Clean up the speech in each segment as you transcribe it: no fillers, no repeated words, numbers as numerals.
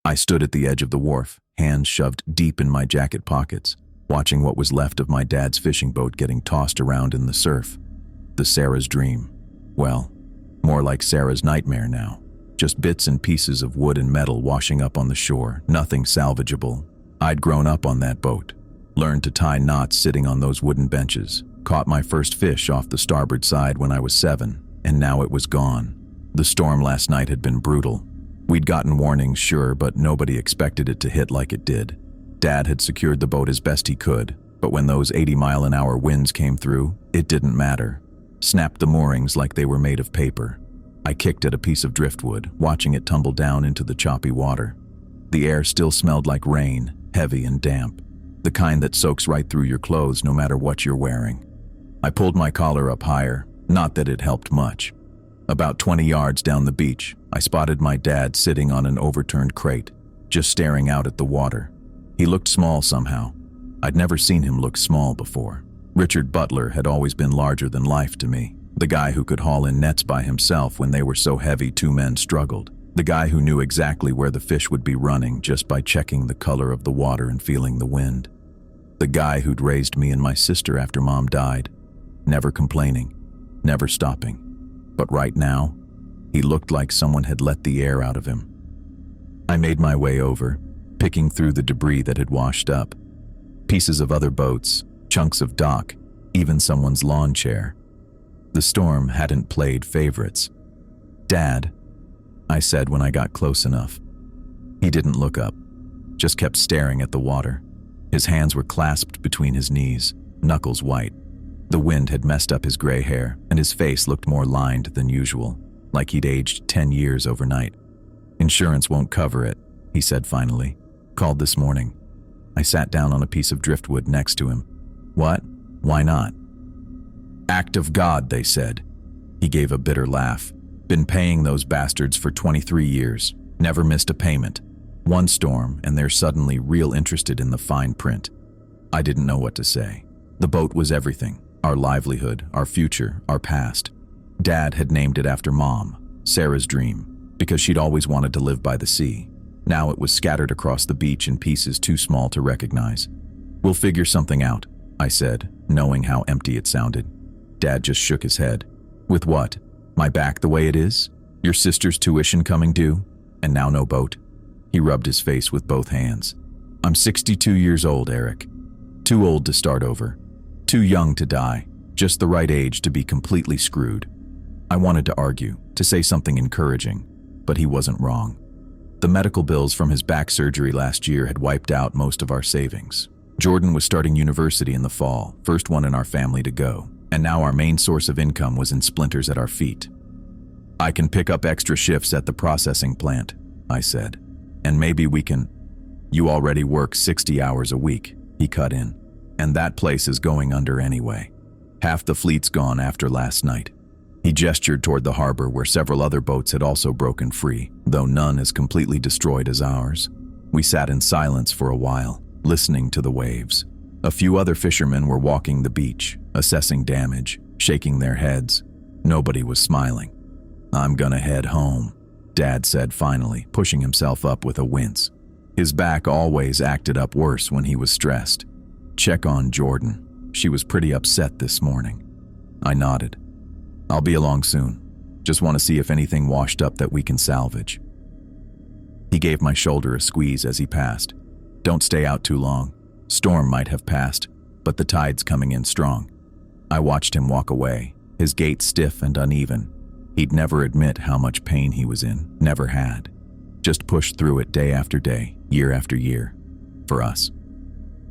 I stood at the edge of the wharf, hands shoved deep in my jacket pockets, watching what was left of my dad's fishing boat getting tossed around in the surf. The Sarah's dream. Well, more like Sarah's nightmare now. Just bits and pieces of wood and metal washing up on the shore, nothing salvageable. I'd grown up on that boat, learned to tie knots sitting on those wooden benches, caught my first fish off the starboard side when I was 7, and now it was gone. The storm last night had been brutal. We'd gotten warnings, sure, but nobody expected it to hit like it did. Dad had secured the boat as best he could, but when those 80-mile-an-hour winds came through, it didn't matter. Snapped the moorings like they were made of paper. I kicked at a piece of driftwood, watching it tumble down into the choppy water. The air still smelled like rain, heavy and damp, the kind that soaks right through your clothes no matter what you're wearing. I pulled my collar up higher, not that it helped much. About 20 yards down the beach, I spotted my dad sitting on an overturned crate, just staring out at the water. He looked small somehow. I'd never seen him look small before. Richard Butler had always been larger than life to me. The guy who could haul in nets by himself when they were so heavy 2 men struggled. The guy who knew exactly where the fish would be running just by checking the color of the water and feeling the wind. The guy who'd raised me and my sister after Mom died, never complaining, never stopping. But right now, he looked like someone had let the air out of him. I made my way over, picking through the debris that had washed up. Pieces of other boats, chunks of dock, even someone's lawn chair. The storm hadn't played favorites. "Dad," I said when I got close enough. He didn't look up, just kept staring at the water. His hands were clasped between his knees, knuckles white. The wind had messed up his gray hair, and his face looked more lined than usual, like he'd aged 10 years overnight. "Insurance won't cover it," he said finally. "Called this morning." I sat down on a piece of driftwood next to him. "What? Why not?" "Act of God," they said. He gave a bitter laugh. "Been paying those bastards for 23 years. Never missed a payment. One storm, and they're suddenly real interested in the fine print." I didn't know what to say. The boat was everything. Our livelihood, our future, our past. Dad had named it after Mom, Sarah's dream, because she'd always wanted to live by the sea. Now it was scattered across the beach in pieces too small to recognize. "We'll figure something out," I said, knowing how empty it sounded. Dad just shook his head. "With what? My back the way it is? Your sister's tuition coming due? And now no boat?" He rubbed his face with both hands. "I'm 62 years old, Eric. Too old to start over. Too young to die. Just the right age to be completely screwed." I wanted to argue, to say something encouraging, but he wasn't wrong. The medical bills from his back surgery last year had wiped out most of our savings. Jordan was starting university in the fall, first one in our family to go, and now our main source of income was in splinters at our feet. "I can pick up extra shifts at the processing plant," I said, "and maybe we can—" "You already work 60 hours a week," he cut in, "and that place is going under anyway. Half the fleet's gone after last night." He gestured toward the harbor where several other boats had also broken free, though none as completely destroyed as ours. We sat in silence for a while, listening to the waves. A few other fishermen were walking the beach, assessing damage, shaking their heads. Nobody was smiling. "I'm gonna head home," Dad said finally, pushing himself up with a wince. His back always acted up worse when he was stressed. "Check on Jordan. She was pretty upset this morning." I nodded. "I'll be along soon. Just want to see if anything washed up that we can salvage." He gave my shoulder a squeeze as he passed. "Don't stay out too long. Storm might have passed, but the tide's coming in strong." I watched him walk away, his gait stiff and uneven. He'd never admit how much pain he was in, never had. Just pushed through it day after day, year after year. For us.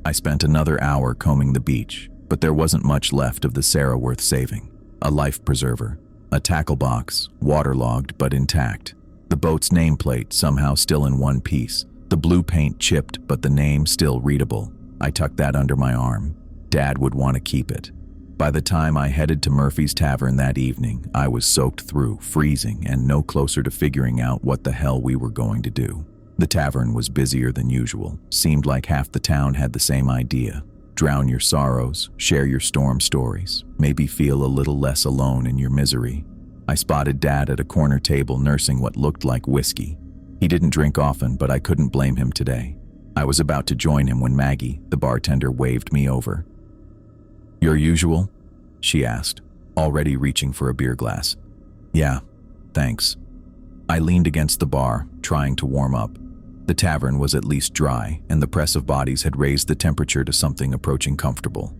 I spent another hour combing the beach, but there wasn't much left of the Sarah worth saving. A life preserver, a tackle box, waterlogged but intact. The boat's nameplate somehow still in one piece, the blue paint chipped but the name still readable. I tucked that under my arm. Dad would want to keep it. By the time I headed to Murphy's Tavern that evening, I was soaked through, freezing, and no closer to figuring out what the hell we were going to do. The tavern was busier than usual. Seemed like half the town had the same idea. Drown your sorrows, share your storm stories, maybe feel a little less alone in your misery. I spotted Dad at a corner table nursing what looked like whiskey. He didn't drink often, but I couldn't blame him today. I was about to join him when Maggie, the bartender, waved me over. "Your usual?" she asked, already reaching for a beer glass. "Yeah, thanks." I leaned against the bar, trying to warm up. The tavern was at least dry, and the press of bodies had raised the temperature to something approaching comfortable.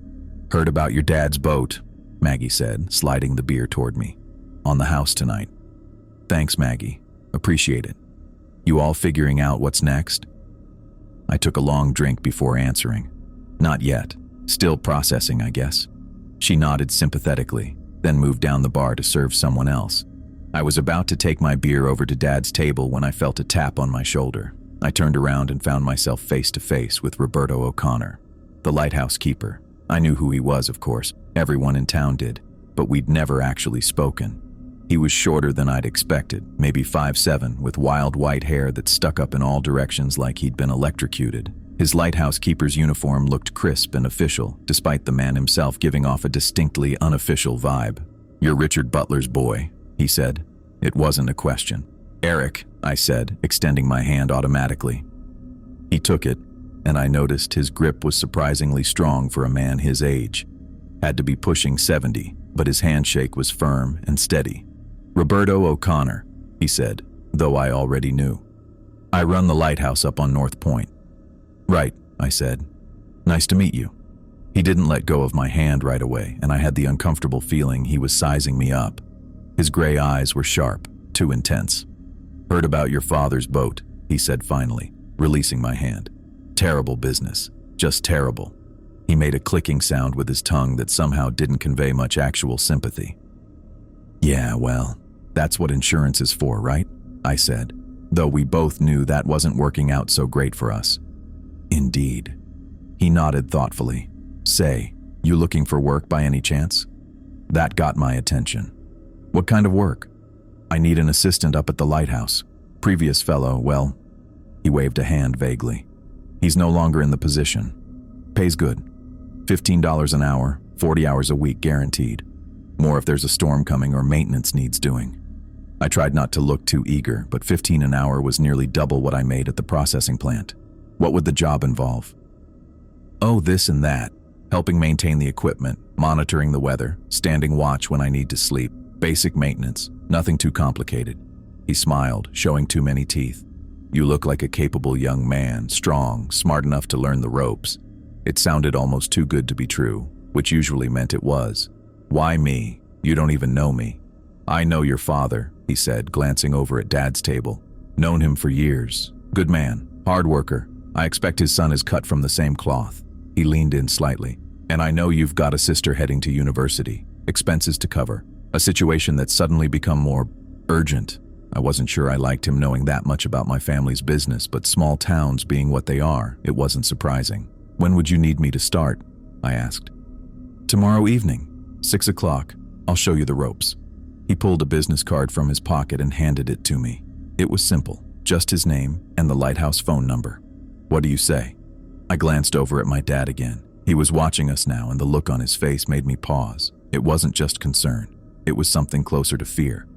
"Heard about your dad's boat," Maggie said, sliding the beer toward me. "On the house tonight." "Thanks, Maggie. Appreciate it. You all figuring out what's next?" I took a long drink before answering. "Not yet. Still processing, I guess." She nodded sympathetically, then moved down the bar to serve someone else. I was about to take my beer over to Dad's table when I felt a tap on my shoulder. I turned around and found myself face to face with Roberto O'Connor, the lighthouse keeper. I knew who he was, of course. Everyone in town did, but we'd never actually spoken. He was shorter than I'd expected, maybe 5'7", with wild white hair that stuck up in all directions like he'd been electrocuted. His lighthouse keeper's uniform looked crisp and official, despite the man himself giving off a distinctly unofficial vibe. "You're Richard Butler's boy," he said. It wasn't a question. "Eric," I said, extending my hand automatically. He took it, and I noticed his grip was surprisingly strong for a man his age. Had to be pushing 70, but his handshake was firm and steady. "Roberto O'Connor," he said, though I already knew. "I run the lighthouse up on North Point." "Right," I said. "Nice to meet you." He didn't let go of my hand right away, and I had the uncomfortable feeling he was sizing me up. His gray eyes were sharp, too intense. "Heard about your father's boat," he said finally, releasing my hand. "Terrible business, just terrible." He made a clicking sound with his tongue that somehow didn't convey much actual sympathy. "Yeah, well, that's what insurance is for, right?" I said, though we both knew that wasn't working out so great for us. "Indeed." He nodded thoughtfully. "Say, you looking for work by any chance?" That got my attention. "What kind of work?" "I need an assistant up at the lighthouse. Previous fellow, well," he waved a hand vaguely. "He's no longer in the position. Pays good. $15 an hour, 40 hours a week guaranteed. More if there's a storm coming or maintenance needs doing." I tried not to look too eager, but 15 an hour was nearly double what I made at the processing plant. What would the job involve? "Oh, this and that. Helping maintain the equipment, monitoring the weather, standing watch when I need to sleep. Basic maintenance, nothing too complicated." He smiled, showing too many teeth. "You look like a capable young man, strong, smart enough to learn the ropes." It sounded almost too good to be true, which usually meant it was. "Why me? You don't even know me." "I know your father," he said, glancing over at Dad's table. "Known him for years. Good man, hard worker. I expect his son is cut from the same cloth." He leaned in slightly. "And I know you've got a sister heading to university. Expenses to cover. A situation that's suddenly become more urgent." I wasn't sure I liked him knowing that much about my family's business, but small towns being what they are, it wasn't surprising. "When would you need me to start?" I asked. "Tomorrow evening, 6 o'clock. I'll show you the ropes." He pulled a business card from his pocket and handed it to me. It was simple, just his name and the lighthouse phone number. "What do you say?" I glanced over at my dad again. He was watching us now, and the look on his face made me pause. It wasn't just concern. It was something closer to fear.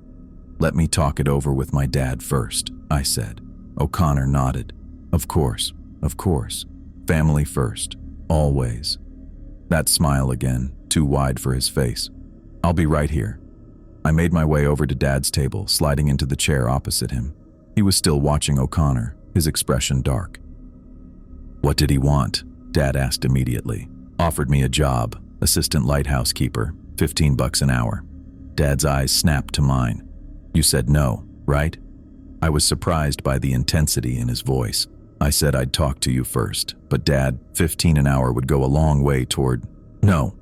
"Let me talk it over with my dad first," I said. O'Connor nodded. Of course. Family first. Always." That smile again, too wide for his face. "I'll be right here." I made my way over to Dad's table, sliding into the chair opposite him. He was still watching O'Connor, his expression dark. "What did he want?" Dad asked immediately. "Offered me a job, assistant lighthouse keeper, $15 an hour." Dad's eyes snapped to mine. "You said no, right?" I was surprised by the intensity in his voice. I said I'd talk to you first, but Dad, 15 an hour would go a long way toward... "No."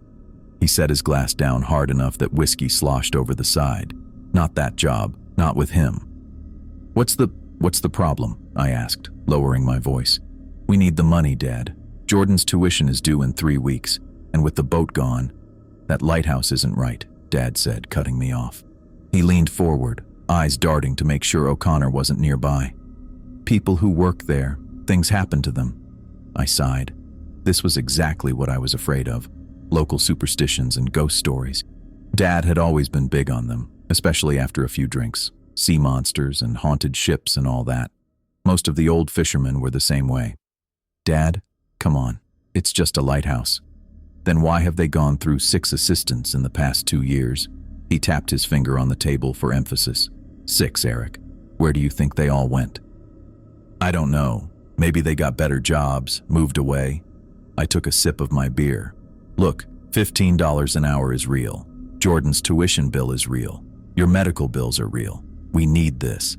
He set his glass down hard enough that whiskey sloshed over the side. "Not that job, not with him." What's the problem?" I asked, lowering my voice. "We need the money, Dad. Jordan's tuition is due in 3 weeks, and with the boat gone..." "That lighthouse isn't right," Dad said, cutting me off. He leaned forward, eyes darting to make sure O'Connor wasn't nearby. "People who work there, things happen to them." I sighed. This was exactly what I was afraid of. Local superstitions and ghost stories. Dad had always been big on them, especially after a few drinks. Sea monsters and haunted ships and all that. Most of the old fishermen were the same way. Dad, come on, it's just a lighthouse. Then why have they gone through 6 assistants in the past 2 years? He tapped his finger on the table for emphasis. 6, Eric. Where do you think they all went? I don't know. Maybe they got better jobs, moved away. I took a sip of my beer. Look, $15 an hour is real. Jordan's tuition bill is real. Your medical bills are real. We need this.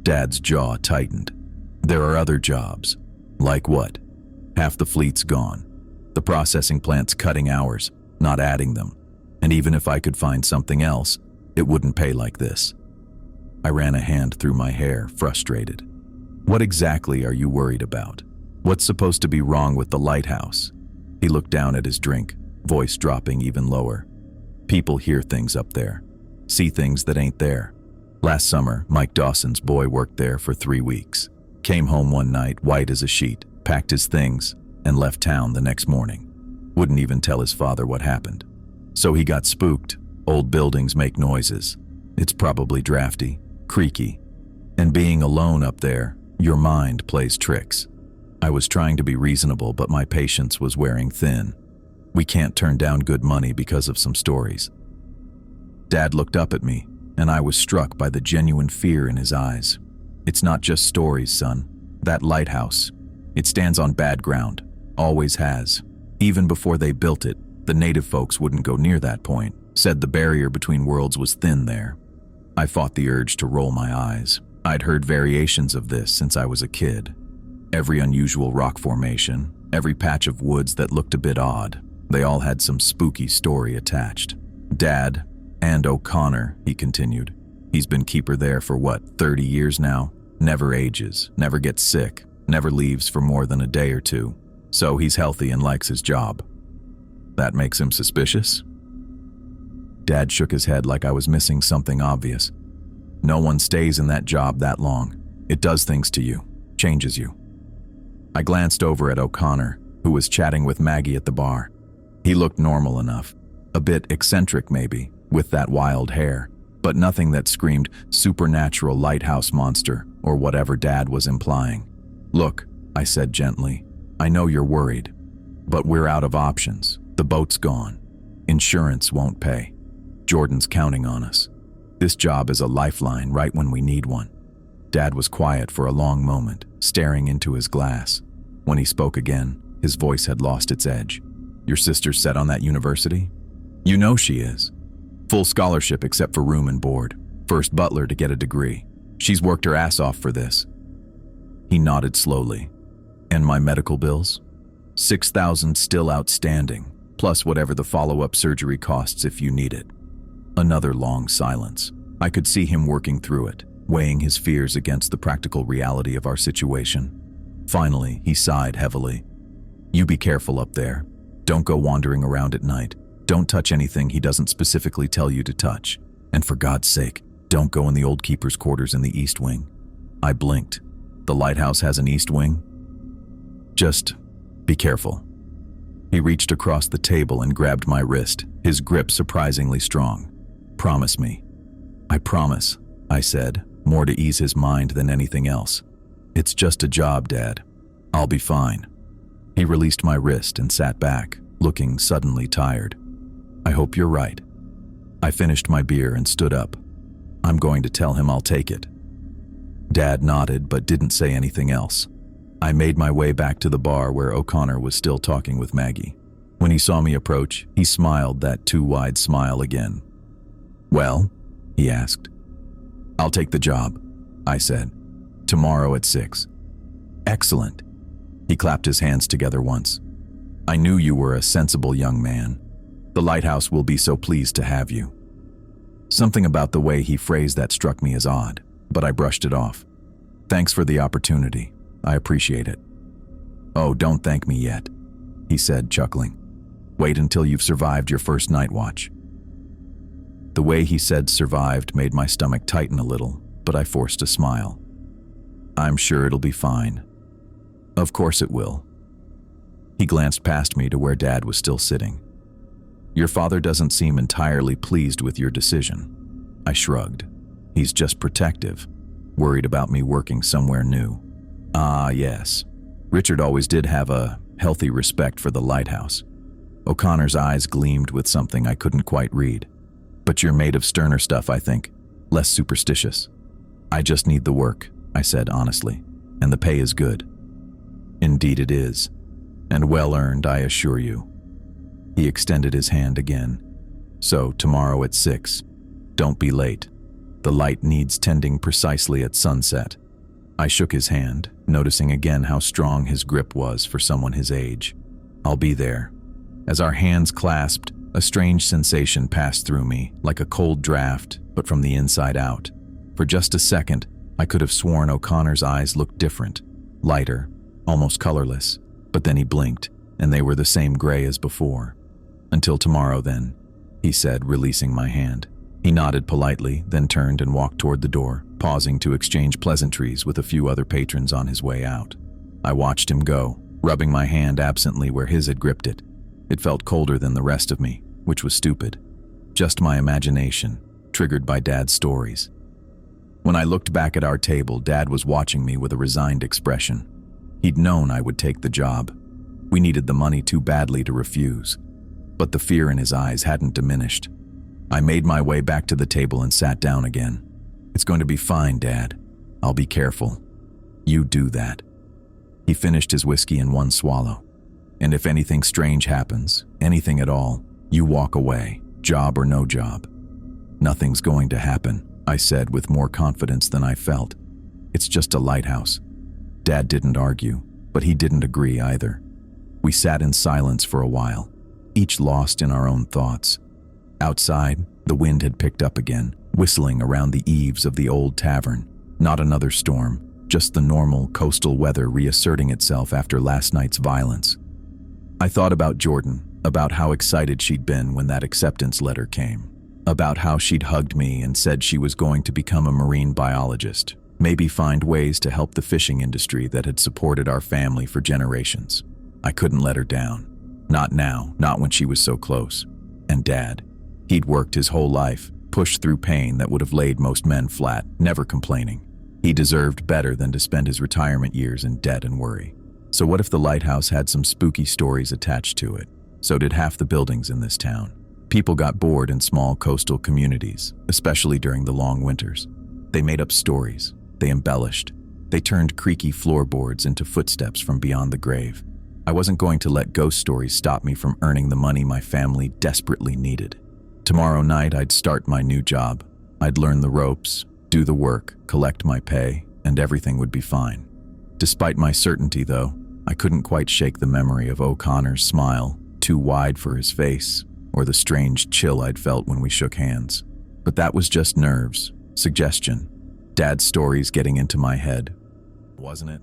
Dad's jaw tightened. There are other jobs. Like what? Half the fleet's gone. The processing plant's cutting hours, not adding them. And even if I could find something else, it wouldn't pay like this. I ran a hand through my hair, frustrated. What exactly are you worried about? What's supposed to be wrong with the lighthouse? He looked down at his drink, voice dropping even lower. People hear things up there, see things that ain't there. Last summer, Mike Dawson's boy worked there for 3 weeks. Came home one night, white as a sheet, packed his things, and left town the next morning. Wouldn't even tell his father what happened. So he got spooked. Old buildings make noises. It's probably drafty, creaky. And being alone up there, your mind plays tricks. I was trying to be reasonable, but my patience was wearing thin. We can't turn down good money because of some stories. Dad looked up at me, and I was struck by the genuine fear in his eyes. It's not just stories, son. That lighthouse, it stands on bad ground. Always has. Even before they built it, the native folks wouldn't go near that point, said the barrier between worlds was thin there. I fought the urge to roll my eyes. I'd heard variations of this since I was a kid. Every unusual rock formation, every patch of woods that looked a bit odd, they all had some spooky story attached. Dad, and O'Connor, he continued. He's been keeper there for 30 years now? Never ages, never gets sick, never leaves for more than a day or two. So he's healthy and likes his job. That makes him suspicious? Dad shook his head like I was missing something obvious. No one stays in that job that long. It does things to you, changes you. I glanced over at O'Connor, who was chatting with Maggie at the bar. He looked normal enough, a bit eccentric maybe, with that wild hair, but nothing that screamed supernatural lighthouse monster or whatever Dad was implying. Look, I said gently, I know you're worried, but we're out of options. The boat's gone. Insurance won't pay. Jordan's counting on us. This job is a lifeline right when we need one. Dad was quiet for a long moment, staring into his glass. When he spoke again, his voice had lost its edge. Your sister's set on that university? You know she is. Full scholarship except for room and board. First butler to get a degree. She's worked her ass off for this. He nodded slowly. And my medical bills? $6,000 still outstanding, plus whatever the follow-up surgery costs if you need it. Another long silence. I could see him working through it, weighing his fears against the practical reality of our situation. Finally, he sighed heavily. You be careful up there. Don't go wandering around at night. Don't touch anything he doesn't specifically tell you to touch. And for God's sake, don't go in the old keeper's quarters in the East Wing. I blinked. The lighthouse has an East Wing? Just be careful. He reached across the table and grabbed my wrist, his grip surprisingly strong. Promise me. I promise, I said, more to ease his mind than anything else. It's just a job, Dad. I'll be fine. He released my wrist and sat back, looking suddenly tired. I hope you're right. I finished my beer and stood up. I'm going to tell him I'll take it. Dad nodded but didn't say anything else. I made my way back to the bar where O'Connor was still talking with Maggie. When he saw me approach, he smiled that too wide smile again. Well, he asked. I'll take the job, I said. Tomorrow at 6. Excellent. He clapped his hands together once. I knew you were a sensible young man. The lighthouse will be so pleased to have you. Something about the way he phrased that struck me as odd, but I brushed it off. Thanks for the opportunity. I appreciate it. Oh, don't thank me yet, he said, chuckling. Wait until you've survived your first night watch. The way he said survived made my stomach tighten a little, but I forced a smile. I'm sure it'll be fine. Of course it will. He glanced past me to where Dad was still sitting. Your father doesn't seem entirely pleased with your decision. I shrugged. He's just protective, worried about me working somewhere new. Ah, yes. Richard always did have a healthy respect for the Lighthouse. O'Connor's eyes gleamed with something I couldn't quite read. But you're made of sterner stuff, I think. Less superstitious. I just need the work, I said honestly, and the pay is good. Indeed it is. And well earned, I assure you. He extended his hand again. So, tomorrow at 6. Don't be late. The light needs tending precisely at sunset. I shook his hand, noticing again how strong his grip was for someone his age. I'll be there. As our hands clasped, a strange sensation passed through me, like a cold draft, but from the inside out. For just a second, I could have sworn O'Connor's eyes looked different, lighter, almost colorless, but then he blinked, and they were the same gray as before. Until tomorrow then, he said, releasing my hand. He nodded politely, then turned and walked toward the door, pausing to exchange pleasantries with a few other patrons on his way out. I watched him go, rubbing my hand absently where his had gripped it. It felt colder than the rest of me, which was stupid. Just my imagination, triggered by Dad's stories. When I looked back at our table, Dad was watching me with a resigned expression. He'd known I would take the job. We needed the money too badly to refuse. But the fear in his eyes hadn't diminished. I made my way back to the table and sat down again. It's going to be fine, Dad. I'll be careful. You do that. He finished his whiskey in one swallow. And if anything strange happens, anything at all, you walk away, job or no job. Nothing's going to happen, I said with more confidence than I felt. It's just a lighthouse. Dad didn't argue, but he didn't agree either. We sat in silence for a while, each lost in our own thoughts. Outside, the wind had picked up again, whistling around the eaves of the old tavern. Not another storm, just the normal coastal weather reasserting itself after last night's violence. I thought about Jordan, about how excited she'd been when that acceptance letter came, about how she'd hugged me and said she was going to become a marine biologist, maybe find ways to help the fishing industry that had supported our family for generations. I couldn't let her down. Not now, not when she was so close. And Dad. He'd worked his whole life, pushed through pain that would have laid most men flat, never complaining. He deserved better than to spend his retirement years in debt and worry. So what if the lighthouse had some spooky stories attached to it? So did half the buildings in this town. People got bored in small coastal communities, especially during the long winters. They made up stories. They embellished. They turned creaky floorboards into footsteps from beyond the grave. I wasn't going to let ghost stories stop me from earning the money my family desperately needed. Tomorrow night, I'd start my new job. I'd learn the ropes, do the work, collect my pay, and everything would be fine. Despite my certainty, though, I couldn't quite shake the memory of O'Connor's smile, too wide for his face, or the strange chill I'd felt when we shook hands. But that was just nerves, suggestion, Dad's stories getting into my head, wasn't it?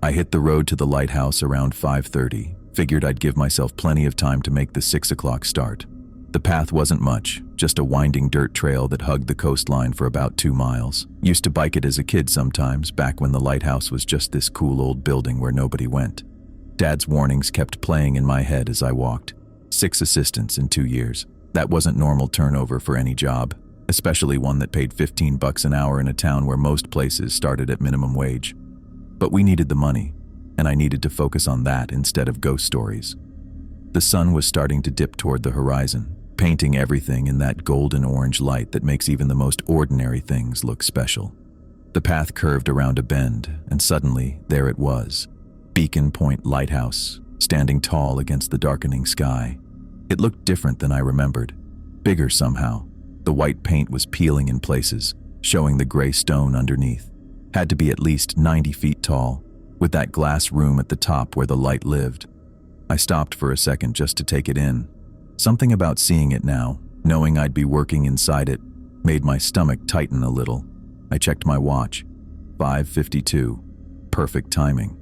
I hit the road to the lighthouse around 5:30, figured I'd give myself plenty of time to make the 6 o'clock start. The path wasn't much, just a winding dirt trail that hugged the coastline for about 2 miles. Used to bike it as a kid sometimes, back when the lighthouse was just this cool old building where nobody went. Dad's warnings kept playing in my head as I walked. 6 assistants in 2 years. That wasn't normal turnover for any job, especially one that paid $15 an hour in a town where most places started at minimum wage. But we needed the money, and I needed to focus on that instead of ghost stories. The sun was starting to dip toward the horizon, painting everything in that golden-orange light that makes even the most ordinary things look special. The path curved around a bend, and suddenly, there it was. Beacon Point Lighthouse, standing tall against the darkening sky. It looked different than I remembered. Bigger somehow. The white paint was peeling in places, showing the gray stone underneath. Had to be at least 90 feet tall, with that glass room at the top where the light lived. I stopped for a second just to take it in. Something about seeing it now, knowing I'd be working inside it, made my stomach tighten a little. I checked my watch. 5:52. Perfect timing.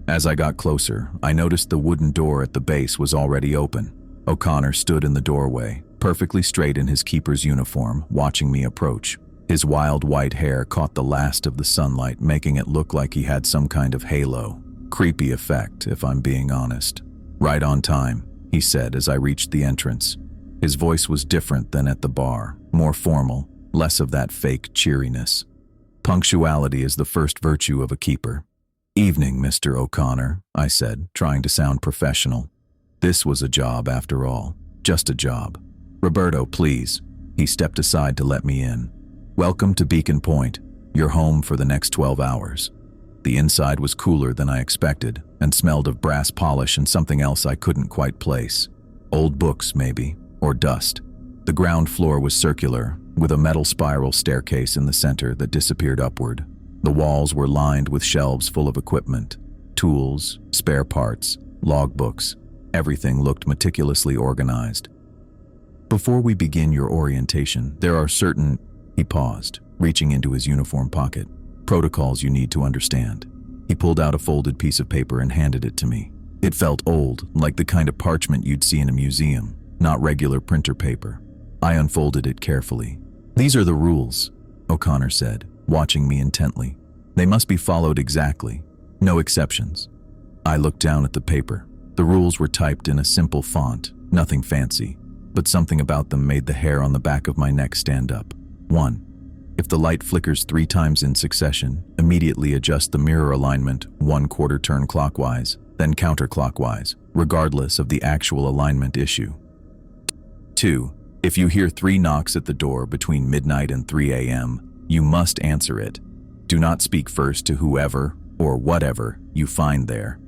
As I got closer, I noticed the wooden door at the base was already open. O'Connor stood in the doorway, perfectly straight in his keeper's uniform, watching me approach. His wild white hair caught the last of the sunlight, making it look like he had some kind of halo. Creepy effect, if I'm being honest. "Right on time," he said as I reached the entrance. His voice was different than at the bar, more formal, less of that fake cheeriness. Punctuality is the first virtue of a keeper, "Evening, Mr. O'Connor," I said, trying to sound professional. This was a job after all, just a job. "Roberto, please." He stepped aside to let me in. "Welcome to Beacon Point. You're home for the next 12 hours. The inside was cooler than I expected and smelled of brass polish and something else I couldn't quite place. Old books, maybe, or dust. The ground floor was circular, with a metal spiral staircase in the center that disappeared upward. The walls were lined with shelves full of equipment, tools, spare parts, logbooks. Everything looked meticulously organized. "Before we begin your orientation, there are certain," he paused, reaching into his uniform pocket, "protocols you need to understand." He pulled out a folded piece of paper and handed it to me. It felt old, like the kind of parchment you'd see in a museum, not regular printer paper. I unfolded it carefully. "These are the rules," O'Connor said, watching me intently. "They must be followed exactly. No exceptions." I looked down at the paper. The rules were typed in a simple font, nothing fancy, but something about them made the hair on the back of my neck stand up. 1. If the light flickers 3 times in succession, immediately adjust the mirror alignment 1/4 turn clockwise, then counterclockwise, regardless of the actual alignment issue. 2. If you hear 3 knocks at the door between midnight and 3 a.m., you must answer it. Do not speak first to whoever or whatever you find there.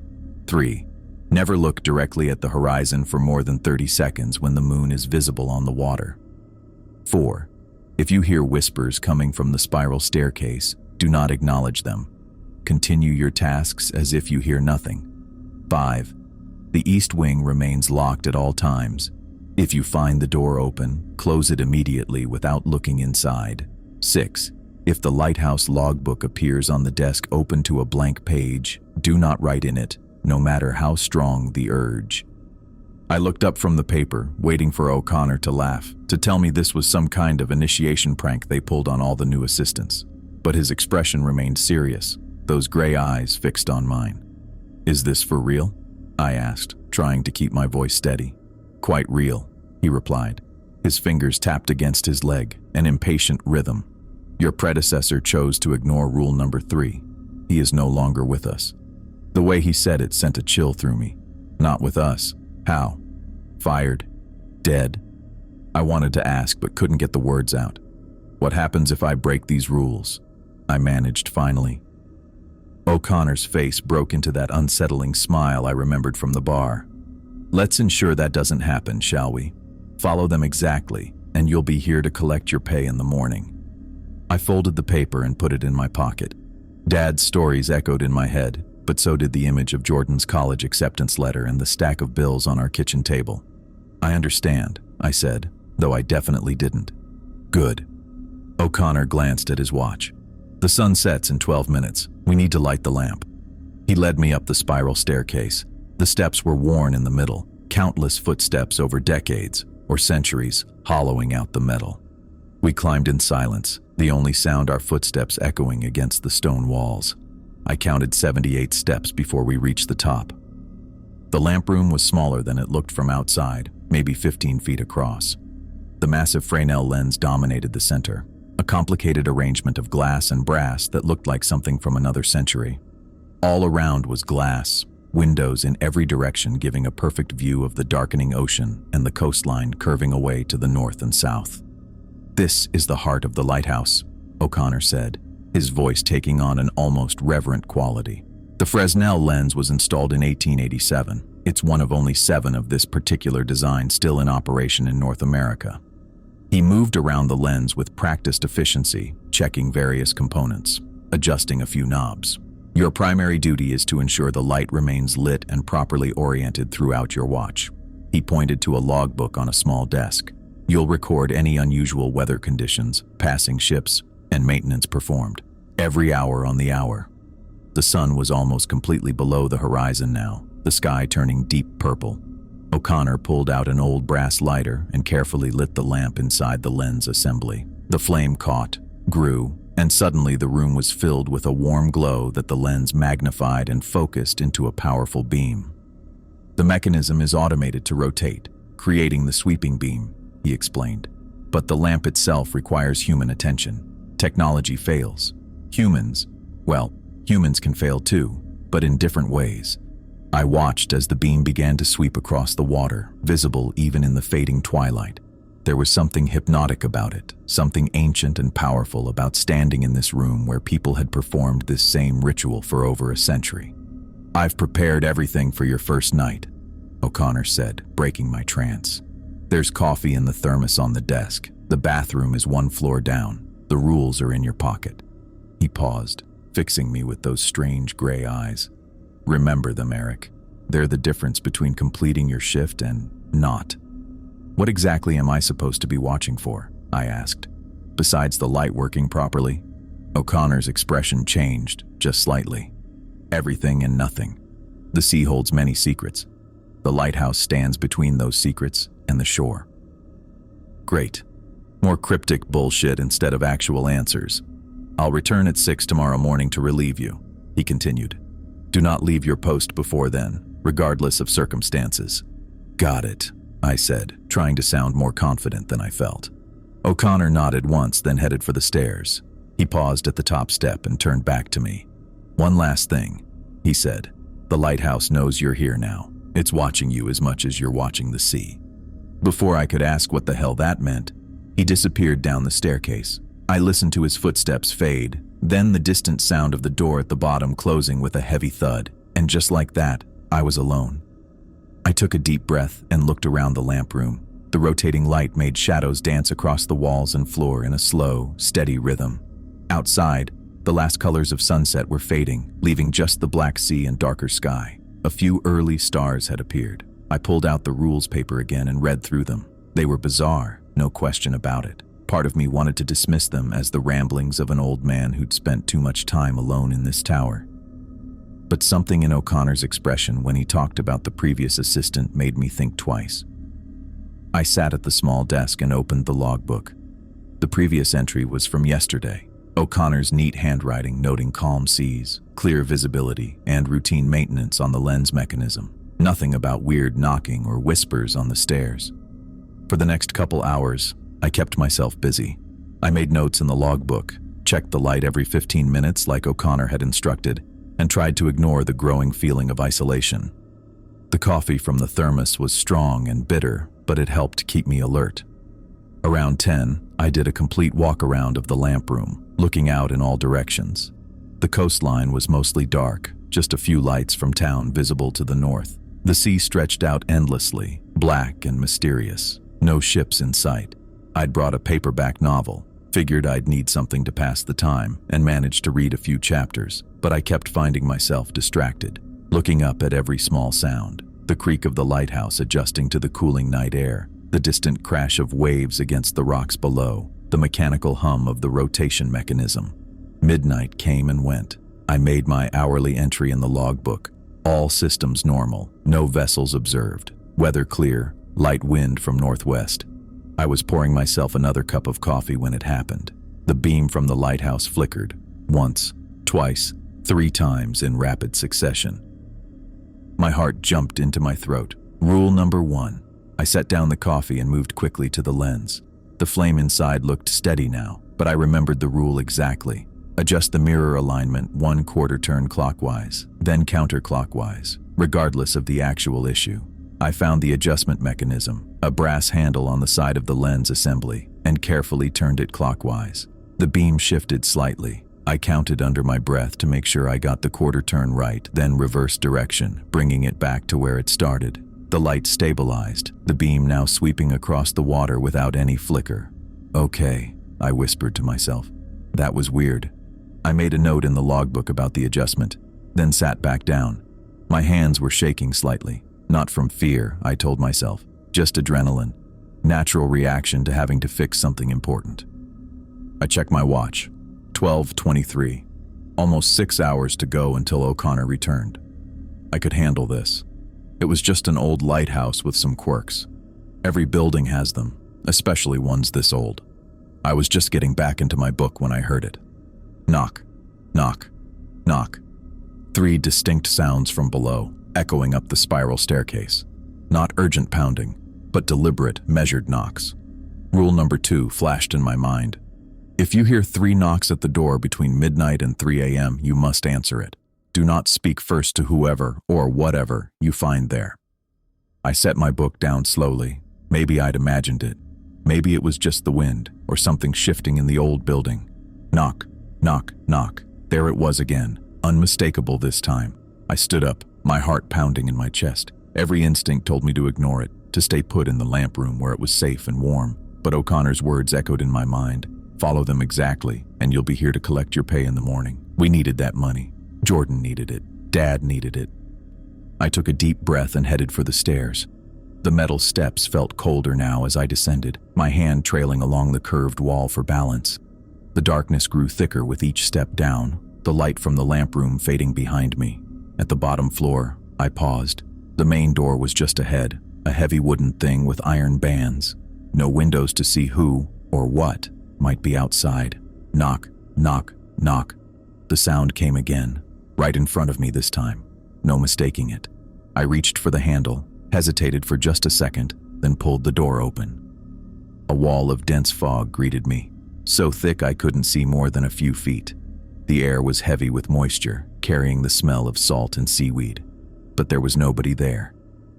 3. Never look directly at the horizon for more than 30 seconds when the moon is visible on the water. 4. If you hear whispers coming from the spiral staircase, do not acknowledge them. Continue your tasks as if you hear nothing. 5. The east wing remains locked at all times. If you find the door open, close it immediately without looking inside. 6. If the Lighthouse logbook appears on the desk open to a blank page, do not write in it, no matter how strong the urge. I looked up from the paper, waiting for O'Connor to laugh, to tell me this was some kind of initiation prank they pulled on all the new assistants. But his expression remained serious, those gray eyes fixed on mine. "Is this for real?" I asked, trying to keep my voice steady. "Quite real," he replied. His fingers tapped against his leg, an impatient rhythm. "Your predecessor chose to ignore rule number 3. He is no longer with us." The way he said it sent a chill through me. "Not with us? How? Fired? Dead?" I wanted to ask, but couldn't get the words out. "What happens if I break these rules?" I managed finally. O'Connor's face broke into that unsettling smile I remembered from the bar. "Let's ensure that doesn't happen, shall we? Follow them exactly, and you'll be here to collect your pay in the morning." I folded the paper and put it in my pocket. Dad's stories echoed in my head, but so did the image of Jordan's college acceptance letter and the stack of bills on our kitchen table. "I understand," I said, though I definitely didn't. "Good." O'Connor glanced at his watch. "The sun sets in 12 minutes. We need to light the lamp." He led me up the spiral staircase. The steps were worn in the middle, countless footsteps over decades or centuries, hollowing out the metal. We climbed in silence, the only sound our footsteps echoing against the stone walls. I counted 78 steps before we reached the top. The lamp room was smaller than it looked from outside, maybe 15 feet across. The massive Fresnel lens dominated the center, a complicated arrangement of glass and brass that looked like something from another century. All around was glass, windows in every direction giving a perfect view of the darkening ocean and the coastline curving away to the north and south. "This is the heart of the lighthouse," O'Connor said, his voice taking on an almost reverent quality. "The Fresnel lens was installed in 1887. It's one of only 7 of this particular design still in operation in North America." He moved around the lens with practiced efficiency, checking various components, adjusting a few knobs. "Your primary duty is to ensure the light remains lit and properly oriented throughout your watch." He pointed to a logbook on a small desk. "You'll record any unusual weather conditions, passing ships, and maintenance performed. Every hour on the hour." The sun was almost completely below the horizon now, the sky turning deep purple. O'Connor pulled out an old brass lighter and carefully lit the lamp inside the lens assembly. The flame caught, grew, and suddenly the room was filled with a warm glow that the lens magnified and focused into a powerful beam. "The mechanism is automated to rotate, creating the sweeping beam," he explained. "But the lamp itself requires human attention. Technology fails. Humans can fail too. but in different ways. I watched as the beam began to sweep across the water, visible even in the fading twilight. There was something hypnotic about it, something ancient and powerful about standing in this room where people had performed this same ritual for over a century. "I've prepared everything for your first night," O'Connor said, breaking my trance. "There's coffee in the thermos on the desk. The bathroom is one floor down. The rules are in your pocket." He paused, fixing me with those strange gray eyes. "Remember them, Eric. They're the difference between completing your shift and not." "What exactly am I supposed to be watching for?" I asked. "Besides the light working properly?" O'Connor's expression changed, just slightly. "Everything and nothing. The sea holds many secrets. The lighthouse stands between those secrets and the shore." "Great. More cryptic bullshit instead of actual answers. I'll return at 6 tomorrow morning to relieve you," he continued. "Do not leave your post before then, regardless of circumstances." "Got it," I said, trying to sound more confident than I felt. O'Connor nodded once, then headed for the stairs. He paused at the top step and turned back to me. "One last thing," he said. "The lighthouse knows you're here now. It's watching you as much as you're watching the sea." Before I could ask what the hell that meant, he disappeared down the staircase. I listened to his footsteps fade, then the distant sound of the door at the bottom closing with a heavy thud, and just like that, I was alone. I took a deep breath and looked around the lamp room. The rotating light made shadows dance across the walls and floor in a slow, steady rhythm. Outside, the last colors of sunset were fading, leaving just the black sea and darker sky. A few early stars had appeared. I pulled out the rules paper again and read through them. They were bizarre, no question about it. Part of me wanted to dismiss them as the ramblings of an old man who'd spent too much time alone in this tower. But something in O'Connor's expression when he talked about the previous assistant made me think twice. I sat at the small desk and opened the logbook. The previous entry was from yesterday. O'Connor's neat handwriting noting calm seas, clear visibility, and routine maintenance on the lens mechanism. Nothing about weird knocking or whispers on the stairs. For the next couple hours, I kept myself busy. I made notes in the logbook, checked the light every 15 minutes like O'Connor had instructed, and tried to ignore the growing feeling of isolation. The coffee from the thermos was strong and bitter, but it helped keep me alert. Around 10, I did a complete walk-around of the lamp room, looking out in all directions. The coastline was mostly dark, just a few lights from town visible to the north. The sea stretched out endlessly, black and mysterious. No ships in sight. I'd brought a paperback novel, figured I'd need something to pass the time, and managed to read a few chapters, but I kept finding myself distracted, looking up at every small sound. The creak of the lighthouse adjusting to the cooling night air, the distant crash of waves against the rocks below, the mechanical hum of the rotation mechanism. Midnight came and went. I made my hourly entry in the logbook. All systems normal, no vessels observed. Weather clear, light wind from northwest. I was pouring myself another cup of coffee when it happened. The beam from the lighthouse flickered, once, twice, 3 times in rapid succession. My heart jumped into my throat. Rule number 1. I set down the coffee and moved quickly to the lens. The flame inside looked steady now, but I remembered the rule exactly. Adjust the mirror alignment 1/4 turn clockwise, then counterclockwise, regardless of the actual issue. I found the adjustment mechanism, a brass handle on the side of the lens assembly, and carefully turned it clockwise. The beam shifted slightly. I counted under my breath to make sure I got the 1/4 turn right, then reverse direction, bringing it back to where it started. The light stabilized, the beam now sweeping across the water without any flicker. "Okay," I whispered to myself. That was weird. I made a note in the logbook about the adjustment, then sat back down. My hands were shaking slightly. Not from fear, I told myself, just adrenaline. Natural reaction to having to fix something important. I checked my watch. 12:23. Almost 6 hours to go until O'Connor returned. I could handle this. It was just an old lighthouse with some quirks. Every building has them, especially ones this old. I was just getting back into my book when I heard it. Knock, knock, knock. 3 distinct sounds from below, echoing up the spiral staircase. Not urgent pounding, but deliberate, measured knocks. Rule number 2 flashed in my mind. If you hear 3 knocks at the door between midnight and 3 a.m., you must answer it. Do not speak first to whoever or whatever you find there. I set my book down slowly. Maybe I'd imagined it. Maybe it was just the wind or something shifting in the old building. Knock, knock, knock. There it was again, unmistakable this time. I stood up, my heart pounding in my chest. Every instinct told me to ignore it, to stay put in the lamp room where it was safe and warm. But O'Connor's words echoed in my mind. Follow them exactly, and you'll be here to collect your pay in the morning. We needed that money. Jordan needed it. Dad needed it. I took a deep breath and headed for the stairs. The metal steps felt colder now as I descended, my hand trailing along the curved wall for balance. The darkness grew thicker with each step down, the light from the lamp room fading behind me. At the bottom floor, I paused. The main door was just ahead, a heavy wooden thing with iron bands. No windows to see who, or what, might be outside. Knock, knock, knock. The sound came again, right in front of me this time. No mistaking it. I reached for the handle, hesitated for just a second, then pulled the door open. A wall of dense fog greeted me, so thick I couldn't see more than a few feet. The air was heavy with moisture, carrying the smell of salt and seaweed. But there was nobody there.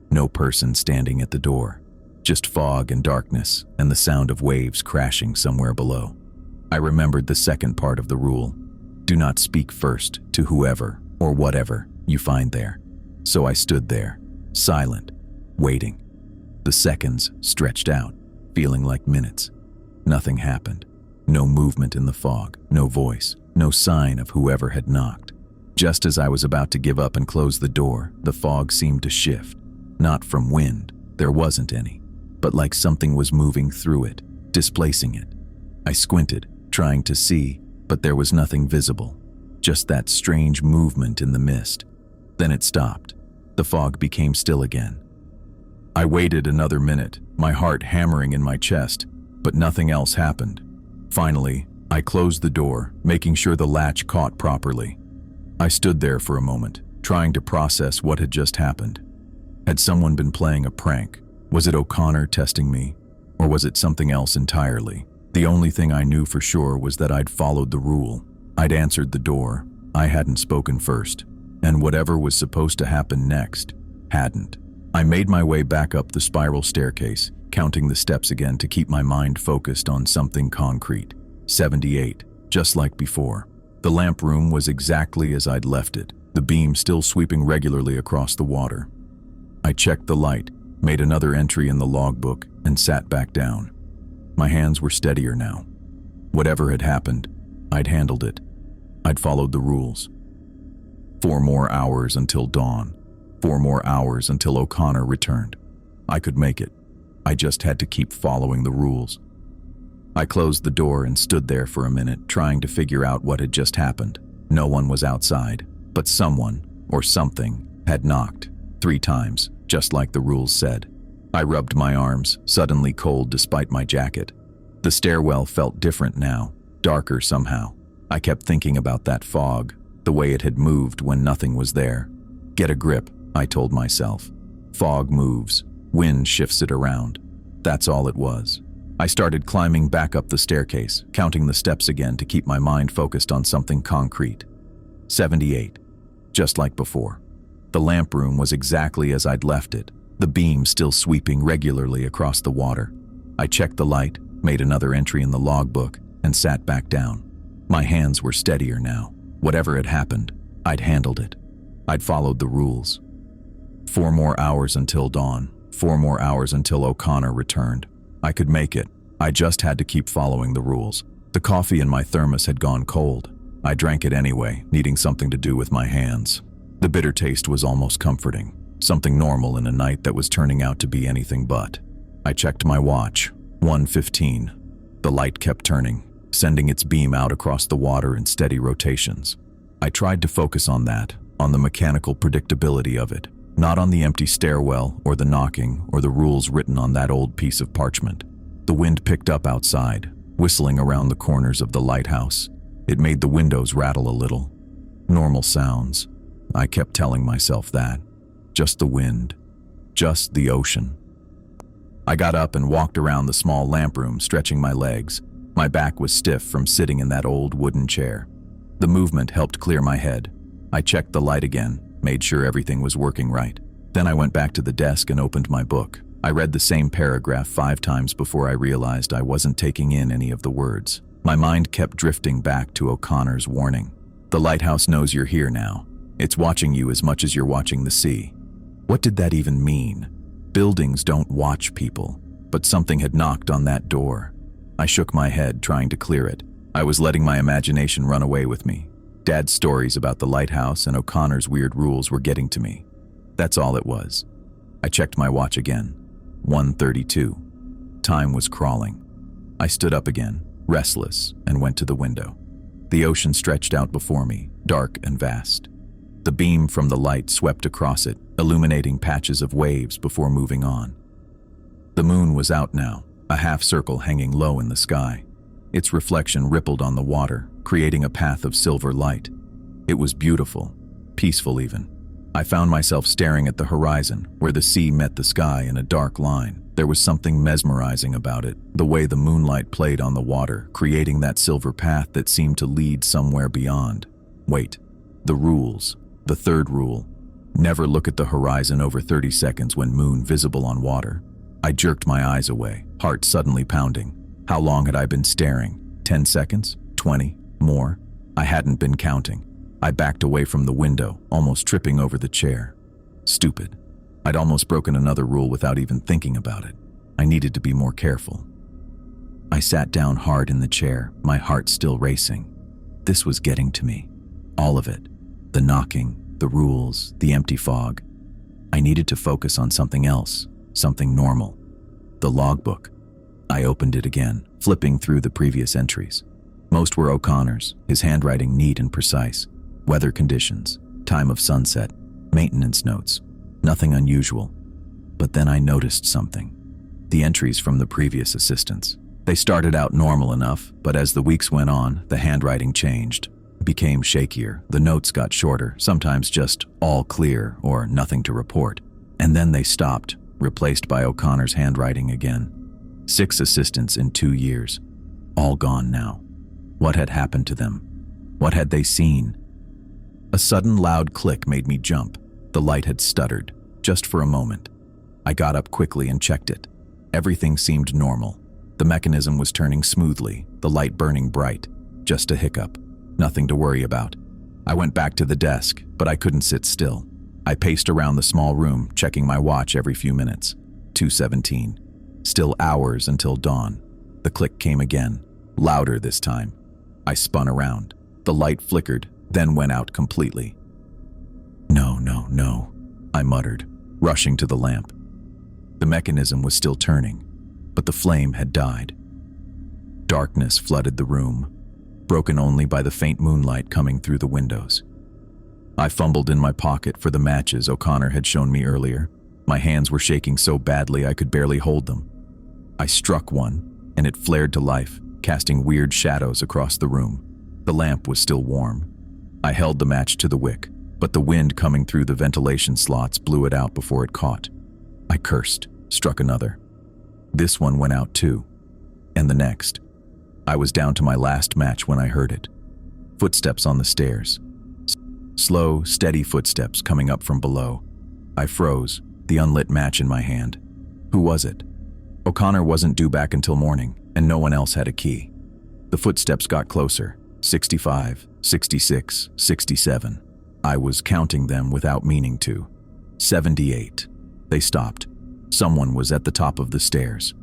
No person standing at the door. Just fog and darkness, and the sound of waves crashing somewhere below. I remembered the second part of the rule. Do not speak first to whoever or whatever you find there. So I stood there, silent, waiting. The seconds stretched out, feeling like minutes. Nothing happened. No movement in the fog, no voice, no sign of whoever had knocked. Just as I was about to give up and close the door, the fog seemed to shift. Not from wind, there wasn't any, but like something was moving through it, displacing it. I squinted, trying to see, but there was nothing visible. Just that strange movement in the mist. Then it stopped. The fog became still again. I waited another minute, my heart hammering in my chest, but nothing else happened. Finally, I closed the door, making sure the latch caught properly. I stood there for a moment, trying to process what had just happened. Had someone been playing a prank? Was it O'Connor testing me? Or was it something else entirely? The only thing I knew for sure was that I'd followed the rule. I'd answered the door. I hadn't spoken first. And whatever was supposed to happen next, hadn't. I made my way back up the spiral staircase, counting the steps again to keep my mind focused on something concrete. 78, just like before. The lamp room was exactly as I'd left it, the beam still sweeping regularly across the water. I checked the light, made another entry in the logbook, and sat back down. My hands were steadier now. Whatever had happened, I'd handled it. I'd followed the rules. 4 more hours until dawn. 4 more hours until O'Connor returned. I could make it. I just had to keep following the rules. I closed the door and stood there for a minute, trying to figure out what had just happened. No one was outside, but someone, or something, had knocked 3 times, just like the rules said. I rubbed my arms, suddenly cold despite my jacket. The stairwell felt different now, darker somehow. I kept thinking about that fog, the way it had moved when nothing was there. Get a grip, I told myself. Fog moves, wind shifts it around. That's all it was. I started climbing back up the staircase, counting the steps again to keep my mind focused on something concrete. 78, just like before. The lamp room was exactly as I'd left it, the beam still sweeping regularly across the water. I checked the light, made another entry in the logbook, and sat back down. My hands were steadier now. Whatever had happened, I'd handled it. I'd followed the rules. 4 more hours until dawn. 4 more hours until O'Connor returned. I could make it. I just had to keep following the rules. The coffee in my thermos had gone cold. I drank it anyway, needing something to do with my hands. The bitter taste was almost comforting, something normal in a night that was turning out to be anything but. I checked my watch. 1:15. The light kept turning, sending its beam out across the water in steady rotations. I tried to focus on that, on the mechanical predictability of it, not on the empty stairwell or the knocking or the rules written on that old piece of parchment. The wind picked up outside, whistling around the corners of the lighthouse. It made the windows rattle a little. Normal sounds. I kept telling myself that. Just the wind. Just the ocean. I got up and walked around the small lamp room, stretching my legs. My back was stiff from sitting in that old wooden chair. The movement helped clear my head. I checked the light again, made sure everything was working right. Then I went back to the desk and opened my book. I read the same paragraph 5 times before I realized I wasn't taking in any of the words. My mind kept drifting back to O'Connor's warning. The lighthouse knows you're here now. It's watching you as much as you're watching the sea. What did that even mean? Buildings don't watch people, but something had knocked on that door. I shook my head, trying to clear it. I was letting my imagination run away with me. Dad's stories about the lighthouse and O'Connor's weird rules were getting to me. That's all it was. I checked my watch again. 1:32. Time was crawling. I stood up again, restless, and went to the window. The ocean stretched out before me, dark and vast. The beam from the light swept across it, illuminating patches of waves before moving on. The moon was out now, a half circle hanging low in the sky. Its reflection rippled on the water, creating a path of silver light. It was beautiful, peaceful even. I found myself staring at the horizon, where the sea met the sky in a dark line. There was something mesmerizing about it, the way the moonlight played on the water, creating that silver path that seemed to lead somewhere beyond. Wait, the rules. The third rule. Never look at the horizon over 30 seconds when moon visible on water. I jerked my eyes away, heart suddenly pounding. How long had I been staring? 10 seconds? 20? More? I hadn't been counting. I backed away from the window, almost tripping over the chair. Stupid. I'd almost broken another rule without even thinking about it. I needed to be more careful. I sat down hard in the chair, my heart still racing. This was getting to me. All of it. The knocking, the rules, the empty fog. I needed to focus on something else, something normal. The logbook. I opened it again, flipping through the previous entries. Most were O'Connor's, his handwriting neat and precise. Weather conditions, time of sunset, maintenance notes. Nothing unusual. But then I noticed something. The entries from the previous assistants. They started out normal enough, but as the weeks went on, the handwriting changed. Became shakier, the notes got shorter, sometimes just all clear or nothing to report. And then they stopped, replaced by O'Connor's handwriting again. 6 assistants in 2 years. All gone now. What had happened to them? What had they seen? A sudden loud click made me jump. The light had stuttered, just for a moment. I got up quickly and checked it. Everything seemed normal. The mechanism was turning smoothly, the light burning bright. Just a hiccup. Nothing to worry about. I went back to the desk, but I couldn't sit still. I paced around the small room, checking my watch every few minutes. 2:17. Still hours until dawn. The click came again, louder this time. I spun around. The light flickered, then went out completely. No, I muttered, rushing to the lamp. The mechanism was still turning, but the flame had died. Darkness flooded the room, broken only by the faint moonlight coming through the windows. I fumbled in my pocket for the matches O'Connor had shown me earlier. My hands were shaking so badly I could barely hold them. I struck one, and it flared to life, casting weird shadows across the room. The lamp was still warm. I held the match to the wick, but the wind coming through the ventilation slots blew it out before it caught. I cursed, struck another. This one went out too, and the next. I was down to my last match when I heard it. Footsteps on the stairs. Slow, steady footsteps coming up from below. I froze, the unlit match in my hand. Who was it? O'Connor wasn't due back until morning, and no one else had a key. The footsteps got closer. 65, 66, 67. I was counting them without meaning to. 78. They stopped. Someone was at the top of the stairs.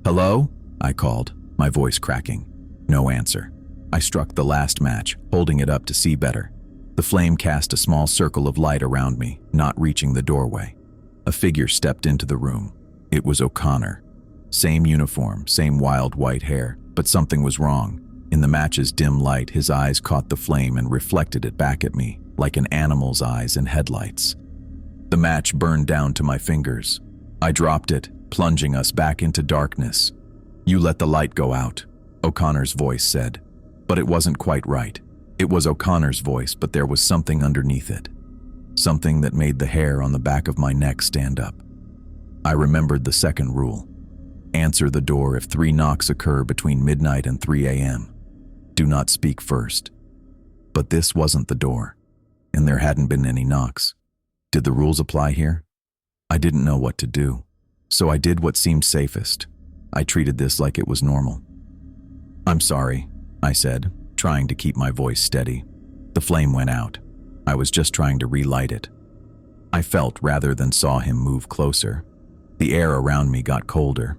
"Hello?" I called, my voice cracking. No answer. I struck the last match, holding it up to see better. The flame cast a small circle of light around me, not reaching the doorway. A figure stepped into the room. It was O'Connor. Same uniform, same wild white hair, but something was wrong. In the match's dim light, his eyes caught the flame and reflected it back at me, like an animal's eyes in headlights. The match burned down to my fingers. I dropped it, plunging us back into darkness. "You let the light go out," O'Connor's voice said. But it wasn't quite right. It was O'Connor's voice, but there was something underneath it. Something that made the hair on the back of my neck stand up. I remembered the second rule. Answer the door if 3 knocks occur between midnight and 3 a.m. Do not speak first. But this wasn't the door. and there hadn't been any knocks. Did the rules apply here? I didn't know what to do, so I did what seemed safest. I treated this like it was normal. "I'm sorry," I said, trying to keep my voice steady. The flame went out. I was just trying to relight it. I felt rather than saw him move closer. The air around me got colder.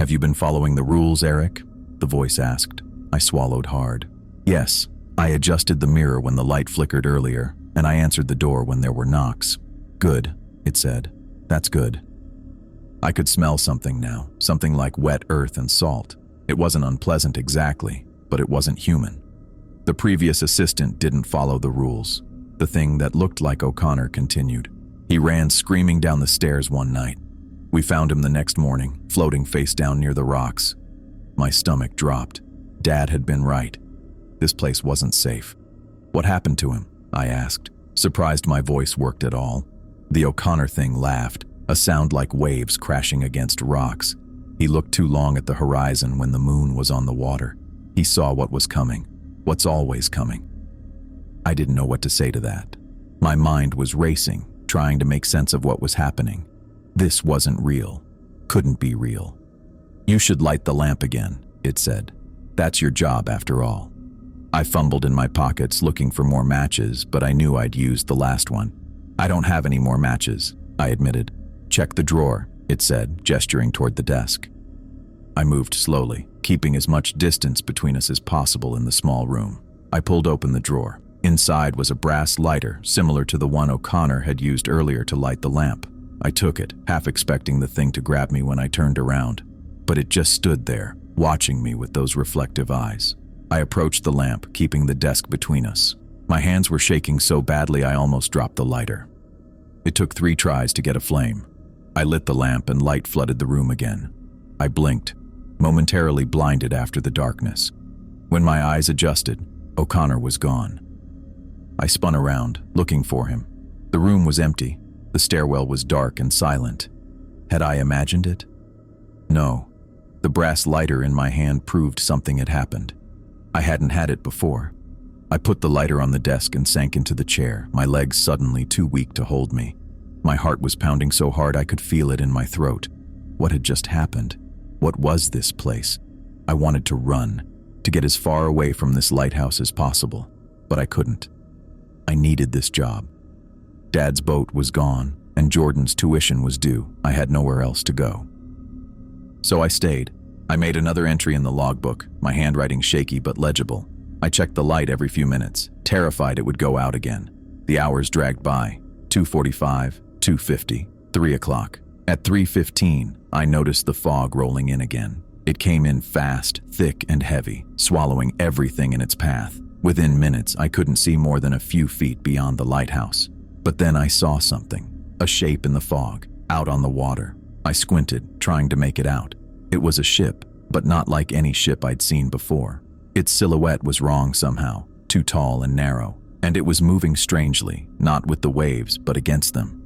"Have you been following the rules, Eric?" the voice asked. I swallowed hard. "Yes, I adjusted the mirror when the light flickered earlier, and I answered the door when there were knocks." "Good," it said. "That's good." I could smell something now, something like wet earth and salt. It wasn't unpleasant exactly, but it wasn't human. The previous assistant didn't follow the rules. The thing that looked like O'Connor continued. He ran screaming down the stairs one night. We found him the next morning, floating face down near the rocks. My stomach dropped. Dad had been right. This place wasn't safe. "What happened to him?" I asked, surprised my voice worked at all. The O'Connor thing laughed, a sound like waves crashing against rocks. He looked too long at the horizon when the moon was on the water. He saw what was coming, what's always coming. I didn't know what to say to that. My mind was racing, trying to make sense of what was happening. This wasn't real. Couldn't be real. "You should light the lamp again," it said. "That's your job after all." I fumbled in my pockets looking for more matches, but I knew I'd used the last one. "I don't have any more matches," I admitted. "Check the drawer," it said, gesturing toward the desk. I moved slowly, keeping as much distance between us as possible in the small room. I pulled open the drawer. Inside was a brass lighter, similar to the one O'Connor had used earlier to light the lamp. I took it, half expecting the thing to grab me when I turned around. But it just stood there, watching me with those reflective eyes. I approached the lamp, keeping the desk between us. My hands were shaking so badly I almost dropped the lighter. It took 3 tries to get a flame. I lit the lamp and light flooded the room again. I blinked, momentarily blinded after the darkness. When my eyes adjusted, O'Connor was gone. I spun around, looking for him. The room was empty. The stairwell was dark and silent. Had I imagined it? No. The brass lighter in my hand proved something had happened. I hadn't had it before. I put the lighter on the desk and sank into the chair, my legs suddenly too weak to hold me. My heart was pounding so hard I could feel it in my throat. What had just happened? What was this place? I wanted to run, to get as far away from this lighthouse as possible, but I couldn't. I needed this job. Dad's boat was gone, and Jordan's tuition was due. I had nowhere else to go. So I stayed. I made another entry in the logbook, my handwriting shaky but legible. I checked the light every few minutes, terrified it would go out again. The hours dragged by. 2:45, 2:50, 3 o'clock. At 3:15, I noticed the fog rolling in again. It came in fast, thick, and heavy, swallowing everything in its path. Within minutes, I couldn't see more than a few feet beyond the lighthouse. But then I saw something, a shape in the fog, out on the water. I squinted, trying to make it out. It was a ship, but not like any ship I'd seen before. Its silhouette was wrong somehow, too tall and narrow, and it was moving strangely, not with the waves, but against them.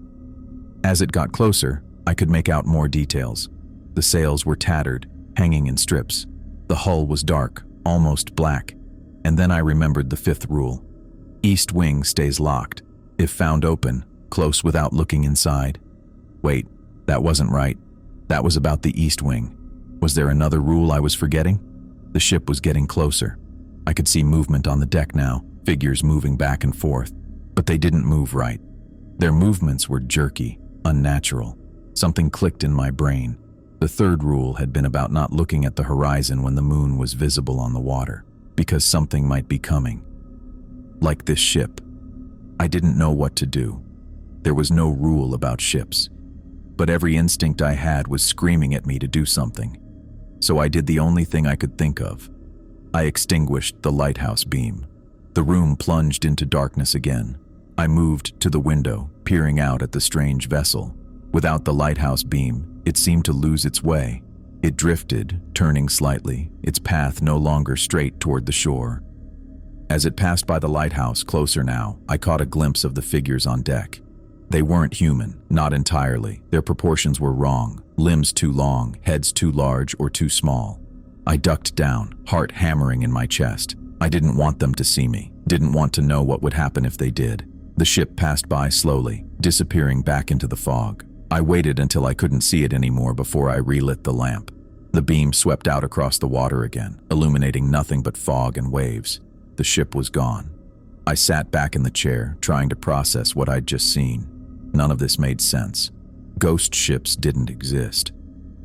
As it got closer, I could make out more details. The sails were tattered, hanging in strips. The hull was dark, almost black. And then I remembered the 5th rule. East wing stays locked. If found open, close without looking inside. Wait, that wasn't right. That was about the east wing. Was there another rule I was forgetting? The ship was getting closer. I could see movement on the deck now, figures moving back and forth. But they didn't move right. Their movements were jerky, unnatural. Something clicked in my brain. The 3rd rule had been about not looking at the horizon when the moon was visible on the water, because something might be coming. Like this ship. I didn't know what to do. There was no rule about ships, but every instinct I had was screaming at me to do something. So I did the only thing I could think of. I extinguished the lighthouse beam. The room plunged into darkness again. I moved to the window, peering out at the strange vessel. Without the lighthouse beam, it seemed to lose its way. It drifted, turning slightly, its path no longer straight toward the shore. As it passed by the lighthouse, closer now, I caught a glimpse of the figures on deck. They weren't human, not entirely. Their proportions were wrong, limbs too long, heads too large or too small. I ducked down, heart hammering in my chest. I didn't want them to see me. Didn't want to know what would happen if they did. The ship passed by slowly, disappearing back into the fog. I waited until I couldn't see it anymore before I relit the lamp. The beam swept out across the water again, illuminating nothing but fog and waves. The ship was gone. I sat back in the chair, trying to process what I'd just seen. None of this made sense. Ghost ships didn't exist.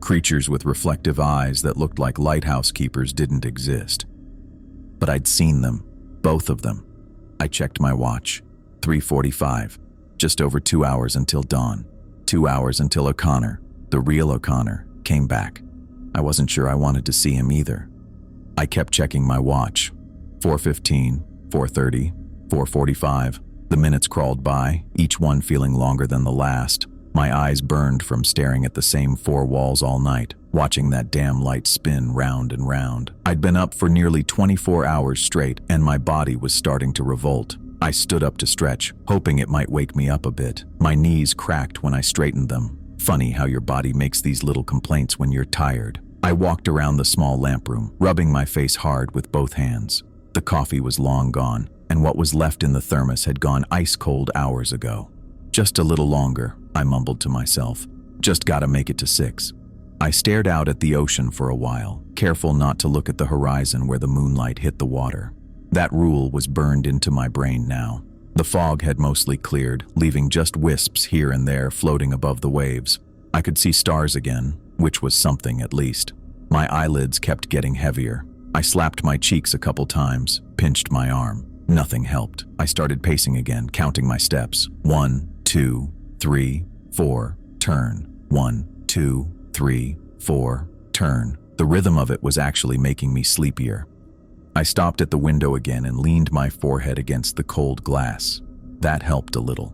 Creatures with reflective eyes that looked like lighthouse keepers didn't exist. But I'd seen them, both of them. I checked my watch. 3:45. Just over 2 hours until dawn. 2 hours until O'Connor, the real O'Connor, came back. I wasn't sure I wanted to see him either. I kept checking my watch. 4:15, 4:30, 4:45. The minutes crawled by, each one feeling longer than the last. My eyes burned from staring at the same four walls all night, watching that damn light spin round and round. I'd been up for nearly 24 hours straight, and my body was starting to revolt. I stood up to stretch, hoping it might wake me up a bit. My knees cracked when I straightened them. Funny how your body makes these little complaints when you're tired. I walked around the small lamp room, rubbing my face hard with both hands. The coffee was long gone, and what was left in the thermos had gone ice cold hours ago. Just a little longer, I mumbled to myself. Just gotta make it to 6. I stared out at the ocean for a while, careful not to look at the horizon where the moonlight hit the water. That rule was burned into my brain now. The fog had mostly cleared, leaving just wisps here and there floating above the waves. I could see stars again, which was something at least. My eyelids kept getting heavier. I slapped my cheeks a couple times, pinched my arm. Nothing helped. I started pacing again, counting my steps. 1, 2, 3, 4, turn. 1, 2, 3, 4, turn. The rhythm of it was actually making me sleepier. I stopped at the window again and leaned my forehead against the cold glass. That helped a little.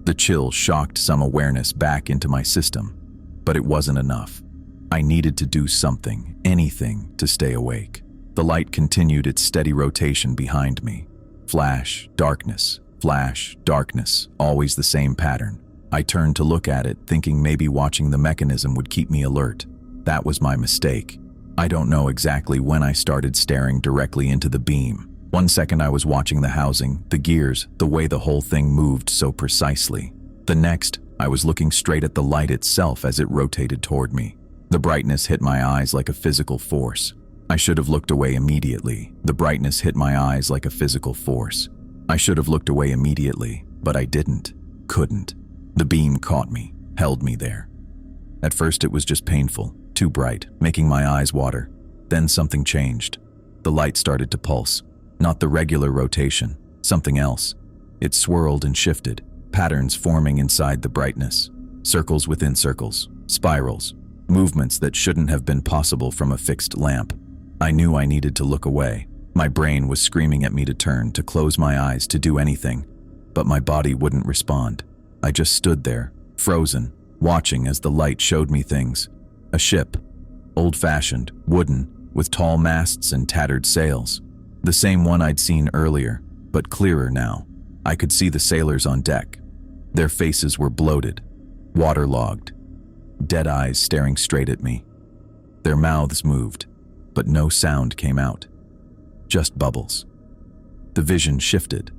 The chill shocked some awareness back into my system, but it wasn't enough. I needed to do something, anything, to stay awake. The light continued its steady rotation behind me. Flash, darkness, always the same pattern. I turned to look at it, thinking maybe watching the mechanism would keep me alert. That was my mistake. I don't know exactly when I started staring directly into the beam. One second I was watching the housing, the gears, the way the whole thing moved so precisely. The next, I was looking straight at the light itself as it rotated toward me. The brightness hit my eyes like a physical force. I should have looked away immediately. The brightness hit my eyes like a physical force. I should have looked away immediately, but I didn't. Couldn't. The beam caught me, held me there. At first it was just painful, too bright, making my eyes water. Then something changed. The light started to pulse. Not the regular rotation, something else. It swirled and shifted, patterns forming inside the brightness. Circles within circles, spirals, movements that shouldn't have been possible from a fixed lamp. I knew I needed to look away. My brain was screaming at me to turn, to close my eyes, to do anything. But my body wouldn't respond. I just stood there, frozen, watching as the light showed me things. A ship, old-fashioned, wooden, with tall masts and tattered sails. The same one I'd seen earlier, but clearer now. I could see the sailors on deck. Their faces were bloated, waterlogged, dead eyes staring straight at me. Their mouths moved, but no sound came out. Just bubbles. The vision shifted.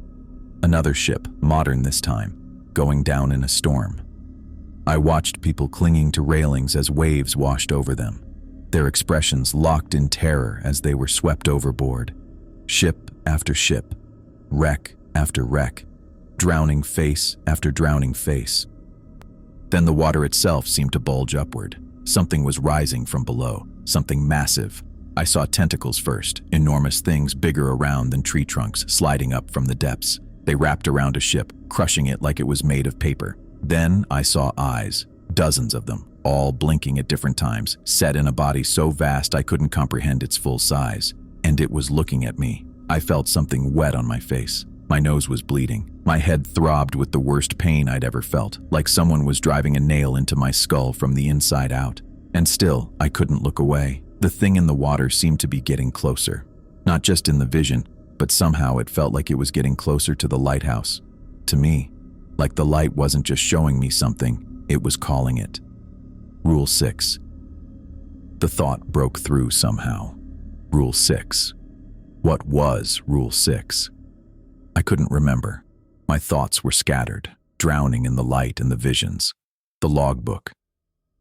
Another ship, modern this time, going down in a storm. I watched people clinging to railings as waves washed over them, their expressions locked in terror as they were swept overboard. Ship after ship, wreck after wreck, drowning face after drowning face. Then the water itself seemed to bulge upward. Something was rising from below, something massive. I saw tentacles first, enormous things bigger around than tree trunks, sliding up from the depths. They wrapped around a ship, crushing it like it was made of paper. Then I saw eyes, dozens of them, all blinking at different times, set in a body so vast I couldn't comprehend its full size. And it was looking at me. I felt something wet on my face. My nose was bleeding. My head throbbed with the worst pain I'd ever felt, like someone was driving a nail into my skull from the inside out. And still, I couldn't look away. The thing in the water seemed to be getting closer. Not just in the vision, but somehow it felt like it was getting closer to the lighthouse. To me. Like the light wasn't just showing me something, it was calling it. Rule 6. The thought broke through somehow. Rule 6. What was Rule 6? I couldn't remember. My thoughts were scattered, drowning in the light and the visions. The logbook.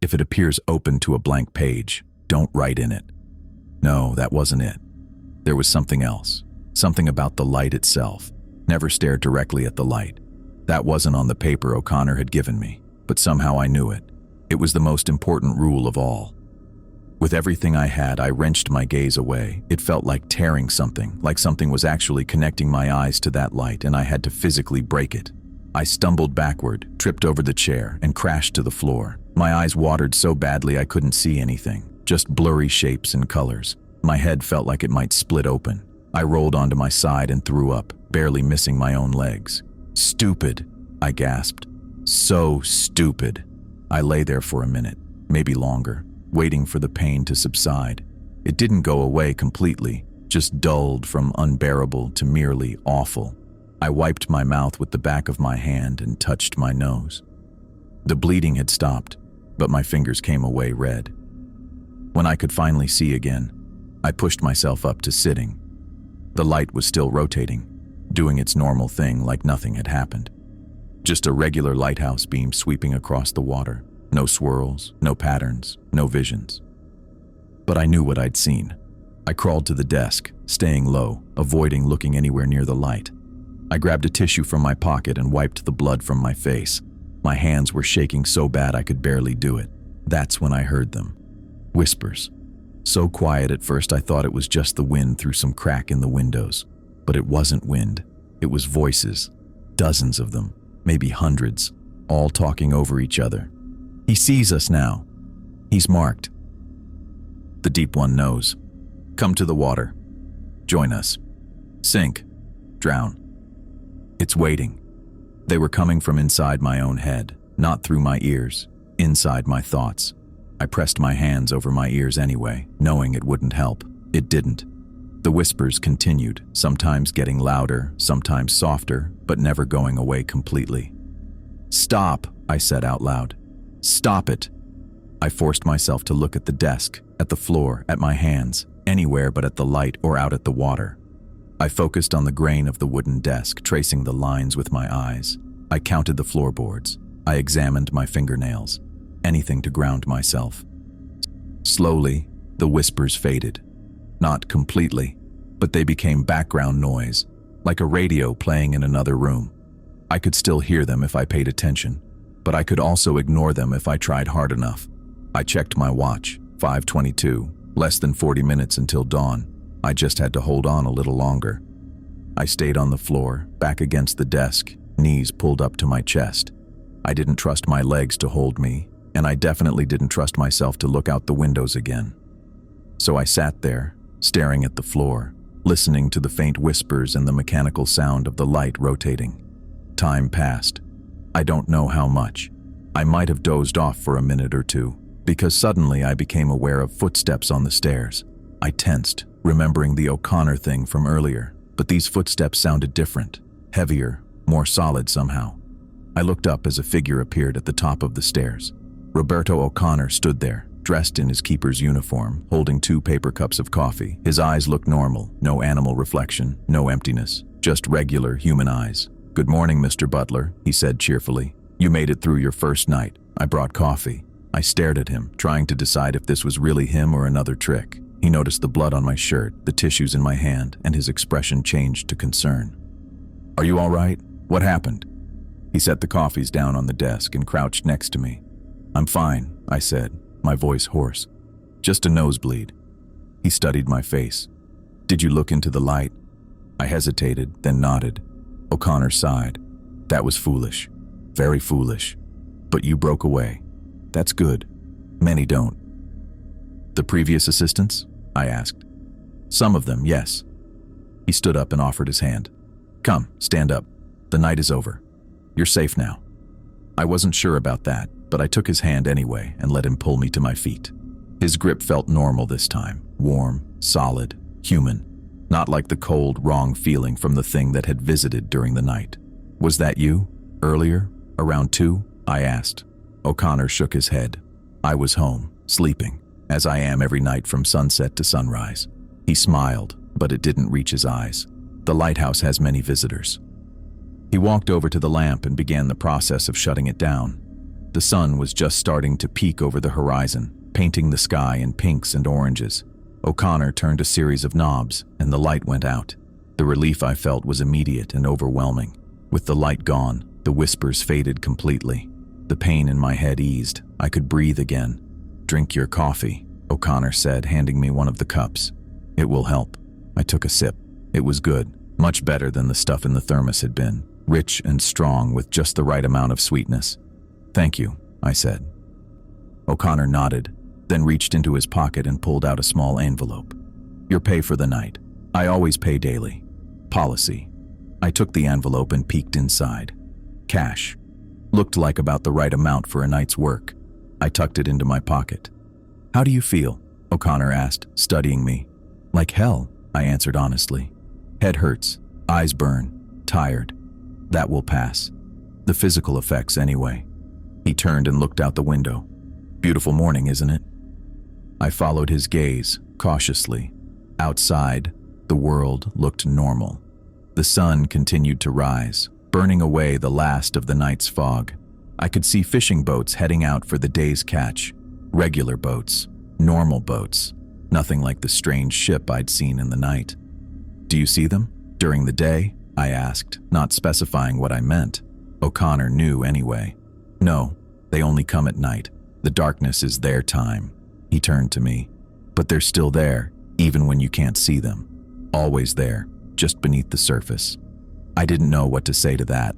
If it appears open to a blank page, don't write in it. No, that wasn't it. There was something else. Something about the light itself. Never stared directly at the light. That wasn't on the paper O'Connor had given me, but somehow I knew it. It was the most important rule of all. With everything I had, I wrenched my gaze away. It felt like tearing something, like something was actually connecting my eyes to that light, and I had to physically break it. I stumbled backward, tripped over the chair, and crashed to the floor. My eyes watered so badly I couldn't see anything, just blurry shapes and colors. My head felt like it might split open. I rolled onto my side and threw up, barely missing my own legs. Stupid, I gasped. So stupid. I lay there for a minute, maybe longer, waiting for the pain to subside. It didn't go away completely, just dulled from unbearable to merely awful. I wiped my mouth with the back of my hand and touched my nose. The bleeding had stopped, but my fingers came away red. When I could finally see again, I pushed myself up to sitting. The light was still rotating, doing its normal thing like nothing had happened. Just a regular lighthouse beam sweeping across the water. No swirls, no patterns, no visions. But I knew what I'd seen. I crawled to the desk, staying low, avoiding looking anywhere near the light. I grabbed a tissue from my pocket and wiped the blood from my face. My hands were shaking so bad I could barely do it. That's when I heard them. Whispers. So quiet at first I thought it was just the wind through some crack in the windows. But it wasn't wind. It was voices. Dozens of them, maybe hundreds, all talking over each other. He sees us now. He's marked. The deep one knows. Come to the water. Join us. Sink. Drown. It's waiting. They were coming from inside my own head, not through my ears, inside my thoughts. I pressed my hands over my ears anyway, knowing it wouldn't help. It didn't. The whispers continued, sometimes getting louder, sometimes softer, but never going away completely. Stop, I said out loud. Stop it. I forced myself to look at the desk, at the floor, at my hands, anywhere but at the light or out at the water. I focused on the grain of the wooden desk, tracing the lines with my eyes. I counted the floorboards. I examined my fingernails. Anything to ground myself. Slowly, the whispers faded. Not completely, but they became background noise, like a radio playing in another room. I could still hear them if I paid attention, but I could also ignore them if I tried hard enough. I checked my watch, 5:22, less than 40 minutes until dawn. I just had to hold on a little longer. I stayed on the floor, back against the desk, knees pulled up to my chest. I didn't trust my legs to hold me, and I definitely didn't trust myself to look out the windows again. So I sat there, staring at the floor, listening to the faint whispers and the mechanical sound of the light rotating. Time passed. I don't know how much. I might have dozed off for a minute or two, because suddenly I became aware of footsteps on the stairs. I tensed, remembering the O'Connor thing from earlier, but these footsteps sounded different, heavier, more solid somehow. I looked up as a figure appeared at the top of the stairs. Roberto O'Connor stood there, dressed in his keeper's uniform, holding 2 paper cups of coffee. His eyes looked normal, no animal reflection, no emptiness, just regular human eyes. "Good morning, Mr. Butler," he said cheerfully. "You made it through your first night. I brought coffee." I stared at him, trying to decide if this was really him or another trick. He noticed the blood on my shirt, the tissues in my hand, and his expression changed to concern. "Are you all right? What happened?" He set the coffees down on the desk and crouched next to me. "I'm fine," I said, my voice hoarse. "Just a nosebleed." He studied my face. "Did you look into the light?" I hesitated, then nodded. O'Connor sighed. "That was foolish. Very foolish. But you broke away. That's good. Many don't." "The previous assistants?" I asked. "Some of them, yes." He stood up and offered his hand. "Come, stand up. The night is over. You're safe now." I wasn't sure about that, but I took his hand anyway and let him pull me to my feet. His grip felt normal this time, warm, solid, human, not like the cold, wrong feeling from the thing that had visited during the night. "Was that you? Earlier? Around 2? I asked. O'Connor shook his head. "I was home, sleeping, as I am every night from sunset to sunrise." He smiled, but it didn't reach his eyes. "The lighthouse has many visitors. He walked over to the lamp and began the process of shutting it down. The sun was just starting to peek over the horizon, painting the sky in pinks and oranges. O'Connor turned a series of knobs, and the light went out. The relief I felt was immediate and overwhelming. With the light gone, the whispers faded completely. The pain in my head eased. I could breathe again. "Drink your coffee," O'Connor said, handing me one of the cups. "It will help." I took a sip. It was good, much better than the stuff in the thermos had been, rich and strong with just the right amount of sweetness. "Thank you," I said. O'Connor nodded, then reached into his pocket and pulled out a small envelope. "Your pay for the night. I always pay daily. Policy." I took the envelope and peeked inside. Cash. Looked like about the right amount for a night's work. I tucked it into my pocket. "How do you feel?" O'Connor asked, studying me. "Like hell," I answered honestly. "Head hurts, eyes burn, tired. That will pass. The physical effects anyway." He turned and looked out the window. "Beautiful morning, isn't it?" I followed his gaze, cautiously. Outside, the world looked normal. The sun continued to rise, burning away the last of the night's fog. I could see fishing boats heading out for the day's catch. Regular boats, normal boats, nothing like the strange ship I'd seen in the night. "Do you see them? During the day?" I asked, not specifying what I meant. O'Connor knew anyway. "No, they only come at night. The darkness is their time." He turned to me. "But they're still there, even when you can't see them. Always there, just beneath the surface." I didn't know what to say to that.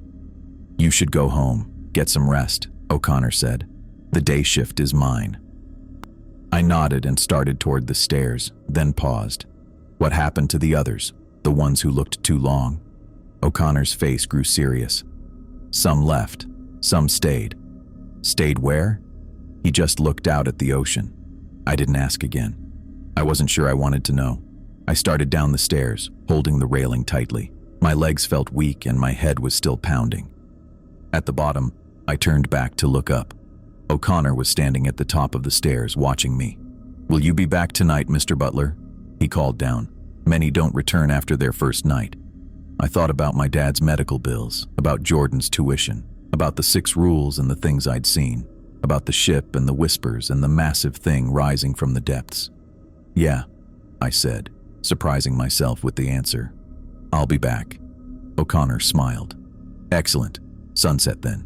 "You should go home, get some rest," O'Connor said. "The day shift is mine." I nodded and started toward the stairs, then paused. "What happened to the others, the ones who looked too long?" O'Connor's face grew serious. "Some left, some stayed." "Stayed where?" He just looked out at the ocean. I didn't ask again. I wasn't sure I wanted to know. I started down the stairs, holding the railing tightly. My legs felt weak and my head was still pounding. At the bottom, I turned back to look up. O'Connor was standing at the top of the stairs watching me. "Will you be back tonight, Mr. Butler?" He called down. "Many don't return after their first night." I thought about my dad's medical bills, about Jordan's tuition, about the 6 rules and the things I'd seen, about the ship and the whispers and the massive thing rising from the depths. "Yeah," I said, surprising myself with the answer. "I'll be back." O'Connor smiled. "Excellent. Sunset then."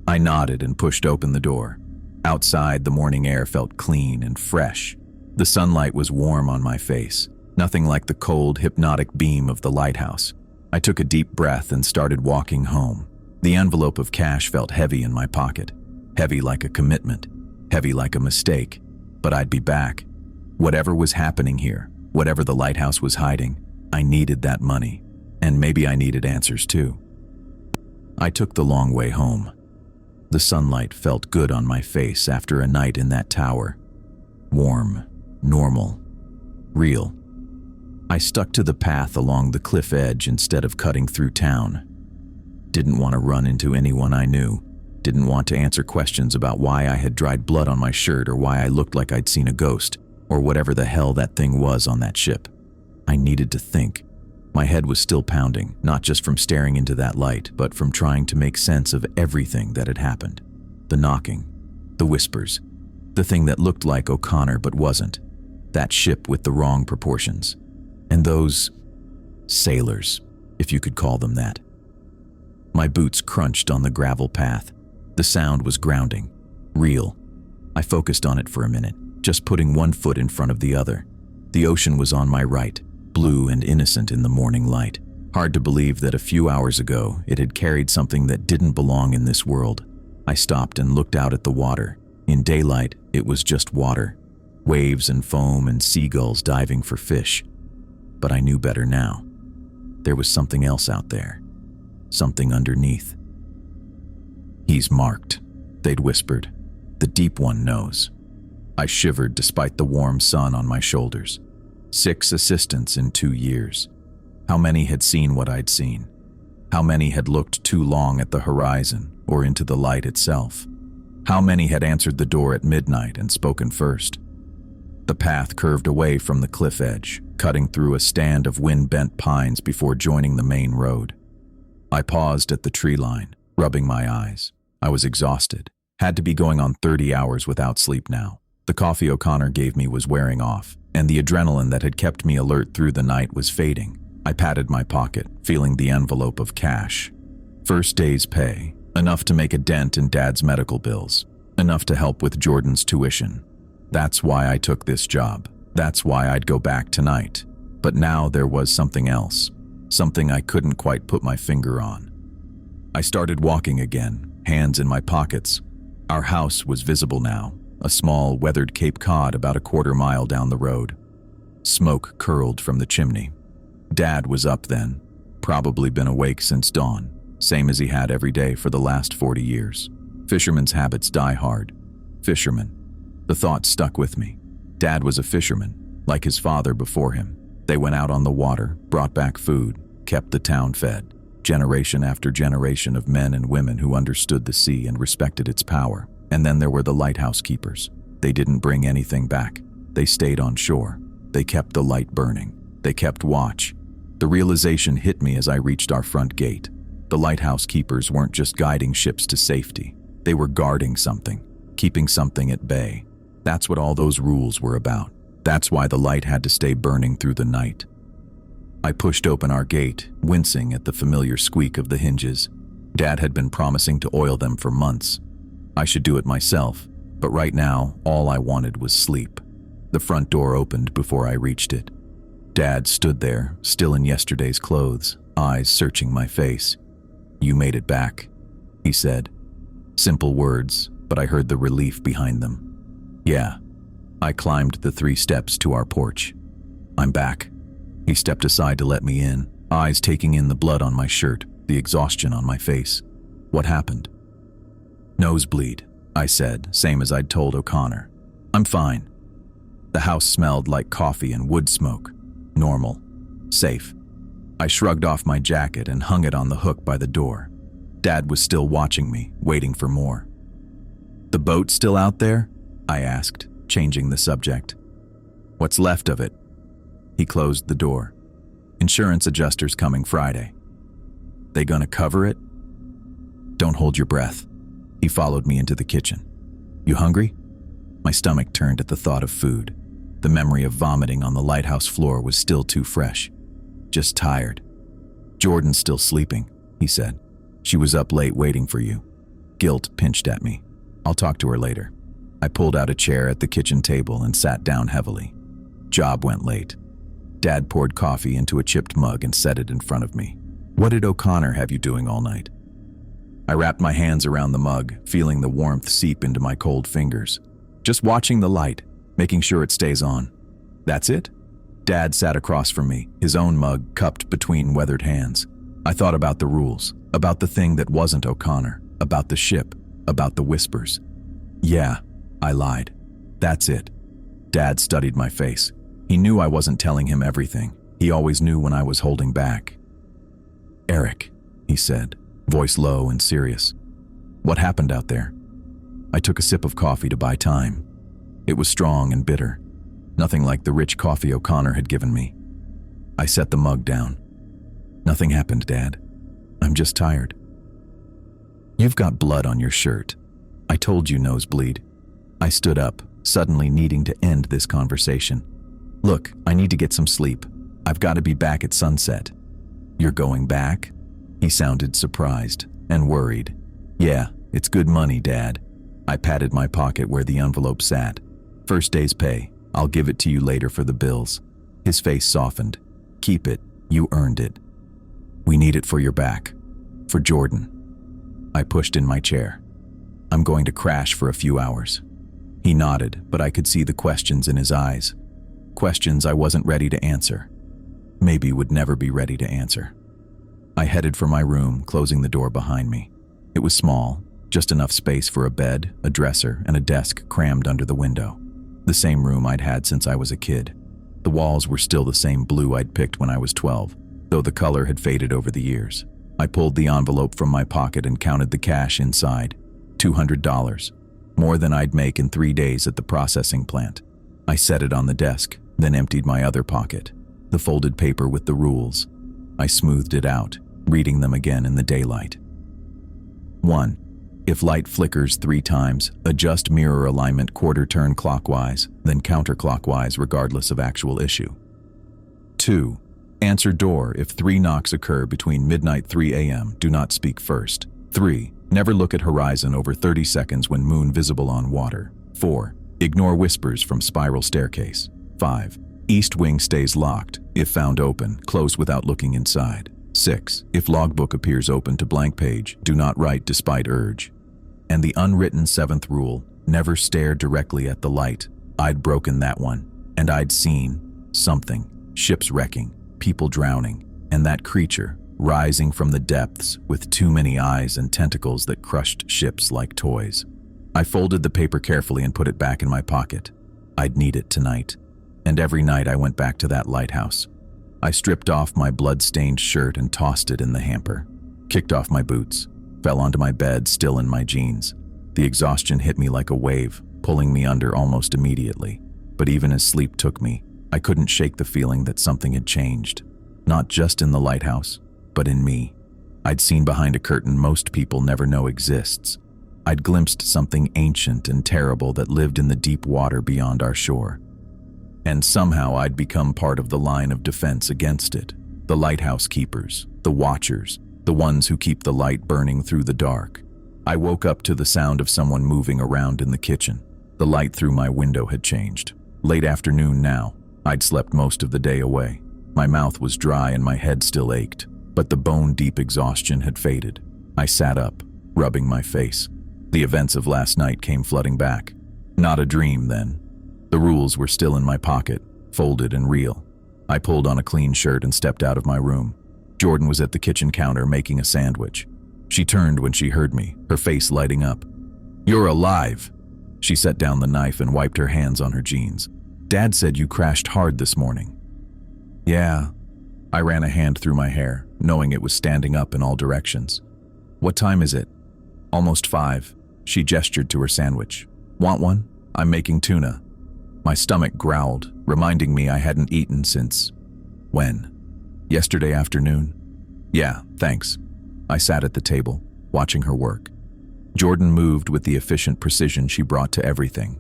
I nodded and pushed open the door. Outside, the morning air felt clean and fresh. The sunlight was warm on my face, nothing like the cold, hypnotic beam of the lighthouse. I took a deep breath and started walking home. The envelope of cash felt heavy in my pocket, heavy like a commitment, heavy like a mistake, but I'd be back. Whatever was happening here, whatever the lighthouse was hiding, I needed that money, and maybe I needed answers too. I took the long way home. The sunlight felt good on my face after a night in that tower. Warm, normal, real. I stuck to the path along the cliff edge instead of cutting through town. Didn't want to run into anyone I knew. Didn't want to answer questions about why I had dried blood on my shirt or why I looked like I'd seen a ghost, or whatever the hell that thing was on that ship. I needed to think. My head was still pounding, not just from staring into that light, but from trying to make sense of everything that had happened. The knocking, the whispers, the thing that looked like O'Connor but wasn't, that ship with the wrong proportions, and those sailors, if you could call them that. My boots crunched on the gravel path. The sound was grounding, real. I focused on it for a minute, just putting one foot in front of the other. The ocean was on my right, blue and innocent in the morning light. Hard to believe that a few hours ago it had carried something that didn't belong in this world. I stopped and looked out at the water. In daylight, it was just water. Waves and foam and seagulls diving for fish. But I knew better now. There was something else out there. Something underneath. "He's marked," they'd whispered. "The deep one knows." I shivered despite the warm sun on my shoulders. 6 assistants in 2 years. How many had seen what I'd seen? How many had looked too long at the horizon or into the light itself? How many had answered the door at midnight and spoken first? The path curved away from the cliff edge, cutting through a stand of wind-bent pines before joining the main road. I paused at the tree line, rubbing my eyes. I was exhausted. Had to be going on 30 hours without sleep now. The coffee O'Connor gave me was wearing off, and the adrenaline that had kept me alert through the night was fading. I patted my pocket, feeling the envelope of cash. First day's pay, enough to make a dent in Dad's medical bills, enough to help with Jordan's tuition. That's why I took this job. That's why I'd go back tonight. But now there was something else, something I couldn't quite put my finger on. I started walking again, hands in my pockets. Our house was visible now, a small, weathered Cape Cod about a quarter mile down the road. Smoke curled from the chimney. Dad was up then, probably been awake since dawn, same as he had every day for the last 40 years. Fishermen's habits die hard. Fisherman. The thought stuck with me. Dad was a fisherman, like his father before him. They went out on the water, brought back food, kept the town fed. Generation after generation of men and women who understood the sea and respected its power. And then there were the lighthouse keepers. They didn't bring anything back. They stayed on shore. They kept the light burning. They kept watch. The realization hit me as I reached our front gate. The lighthouse keepers weren't just guiding ships to safety. They were guarding something, keeping something at bay. That's what all those rules were about. That's why the light had to stay burning through the night. I pushed open our gate, wincing at the familiar squeak of the hinges. Dad had been promising to oil them for months. I should do it myself, but right now, all I wanted was sleep. The front door opened before I reached it. Dad stood there, still in yesterday's clothes, eyes searching my face. "You made it back," he said. Simple words, but I heard the relief behind them. "Yeah." I climbed the 3 steps to our porch. "I'm back." He stepped aside to let me in, eyes taking in the blood on my shirt, the exhaustion on my face. "What happened?" "Nosebleed," I said, same as I'd told O'Connor. "I'm fine." The house smelled like coffee and wood smoke. Normal. Safe. I shrugged off my jacket and hung it on the hook by the door. Dad was still watching me, waiting for more. "The boat still out there?" I asked, changing the subject. "What's left of it?" He closed the door. "Insurance adjuster's coming Friday." "They gonna cover it?" "Don't hold your breath." He followed me into the kitchen. "You hungry?" My stomach turned at the thought of food. The memory of vomiting on the lighthouse floor was still too fresh. "Just tired." "Jordan's still sleeping," he said. "She was up late waiting for you." Guilt pinched at me. "I'll talk to her later." I pulled out a chair at the kitchen table and sat down heavily. Job went late. Dad poured coffee into a chipped mug and set it in front of me. "What did O'Connor have you doing all night?" I wrapped my hands around the mug, feeling the warmth seep into my cold fingers. "Just watching the light, making sure it stays on." "That's it?" Dad sat across from me, his own mug cupped between weathered hands. I thought about the rules, about the thing that wasn't O'Connor, about the ship, about the whispers. "Yeah," I lied. "That's it." Dad studied my face. He knew I wasn't telling him everything. He always knew when I was holding back. "Eric," he said, voice low and serious. "What happened out there?" I took a sip of coffee to buy time. It was strong and bitter. Nothing like the rich coffee O'Connor had given me. I set the mug down. "Nothing happened, Dad. I'm just tired." "You've got blood on your shirt. I told you nosebleed." I stood up, suddenly needing to end this conversation. "Look, I need to get some sleep. I've got to be back at sunset." "You're going back?" He sounded surprised and worried. "Yeah, it's good money, Dad." I patted my pocket where the envelope sat. "First day's pay. I'll give it to you later for the bills." His face softened. "Keep it. You earned it." "We need it for your back. For Jordan." I pushed in my chair. "I'm going to crash for a few hours." He nodded, but I could see the questions in his eyes. Questions I wasn't ready to answer. Maybe would never be ready to answer. I headed for my room, closing the door behind me. It was small, just enough space for a bed, a dresser, and a desk crammed under the window. The same room I'd had since I was a kid. The walls were still the same blue I'd picked when I was 12, though the color had faded over the years. I pulled the envelope from my pocket and counted the cash inside. $200. More than I'd make in 3 days at the processing plant. I set it on the desk, then emptied my other pocket, the folded paper with the rules. I smoothed it out, reading them again in the daylight. 1. If light flickers 3 times, adjust mirror alignment quarter turn clockwise, then counterclockwise regardless of actual issue. 2. Answer door if 3 knocks occur between midnight 3 a.m. Do not speak first. 3. Never look at horizon over 30 seconds when moon visible on water. 4. Ignore whispers from spiral staircase. 5. East wing stays locked. If found open, close without looking inside. 6. If logbook appears open to blank page, do not write despite urge. And the unwritten 7th rule, never stare directly at the light. I'd broken that one, and I'd seen something. Ships wrecking, people drowning, and that creature rising from the depths with too many eyes and tentacles that crushed ships like toys. I folded the paper carefully and put it back in my pocket. I'd need it tonight. And every night I went back to that lighthouse. I stripped off my blood-stained shirt and tossed it in the hamper. Kicked off my boots. Fell onto my bed, still in my jeans. The exhaustion hit me like a wave, pulling me under almost immediately. But even as sleep took me, I couldn't shake the feeling that something had changed. Not just in the lighthouse, but in me. I'd seen behind a curtain most people never know exists. I'd glimpsed something ancient and terrible that lived in the deep water beyond our shore. And somehow I'd become part of the line of defense against it. The lighthouse keepers, the watchers, the ones who keep the light burning through the dark. I woke up to the sound of someone moving around in the kitchen. The light through my window had changed. Late afternoon now. I'd slept most of the day away. My mouth was dry and my head still ached, but the bone-deep exhaustion had faded. I sat up, rubbing my face. The events of last night came flooding back. Not a dream then. The rules were still in my pocket, folded and real. I pulled on a clean shirt and stepped out of my room. Jordan was at the kitchen counter making a sandwich. She turned when she heard me, her face lighting up. "You're alive!" She set down the knife and wiped her hands on her jeans. "Dad said you crashed hard this morning." "Yeah." I ran a hand through my hair, knowing it was standing up in all directions. "What time is it?" "Almost 5. She gestured to her sandwich. "Want one? I'm making tuna." My stomach growled, reminding me I hadn't eaten since… when? Yesterday afternoon? "Yeah, thanks." I sat at the table, watching her work. Jordan moved with the efficient precision she brought to everything,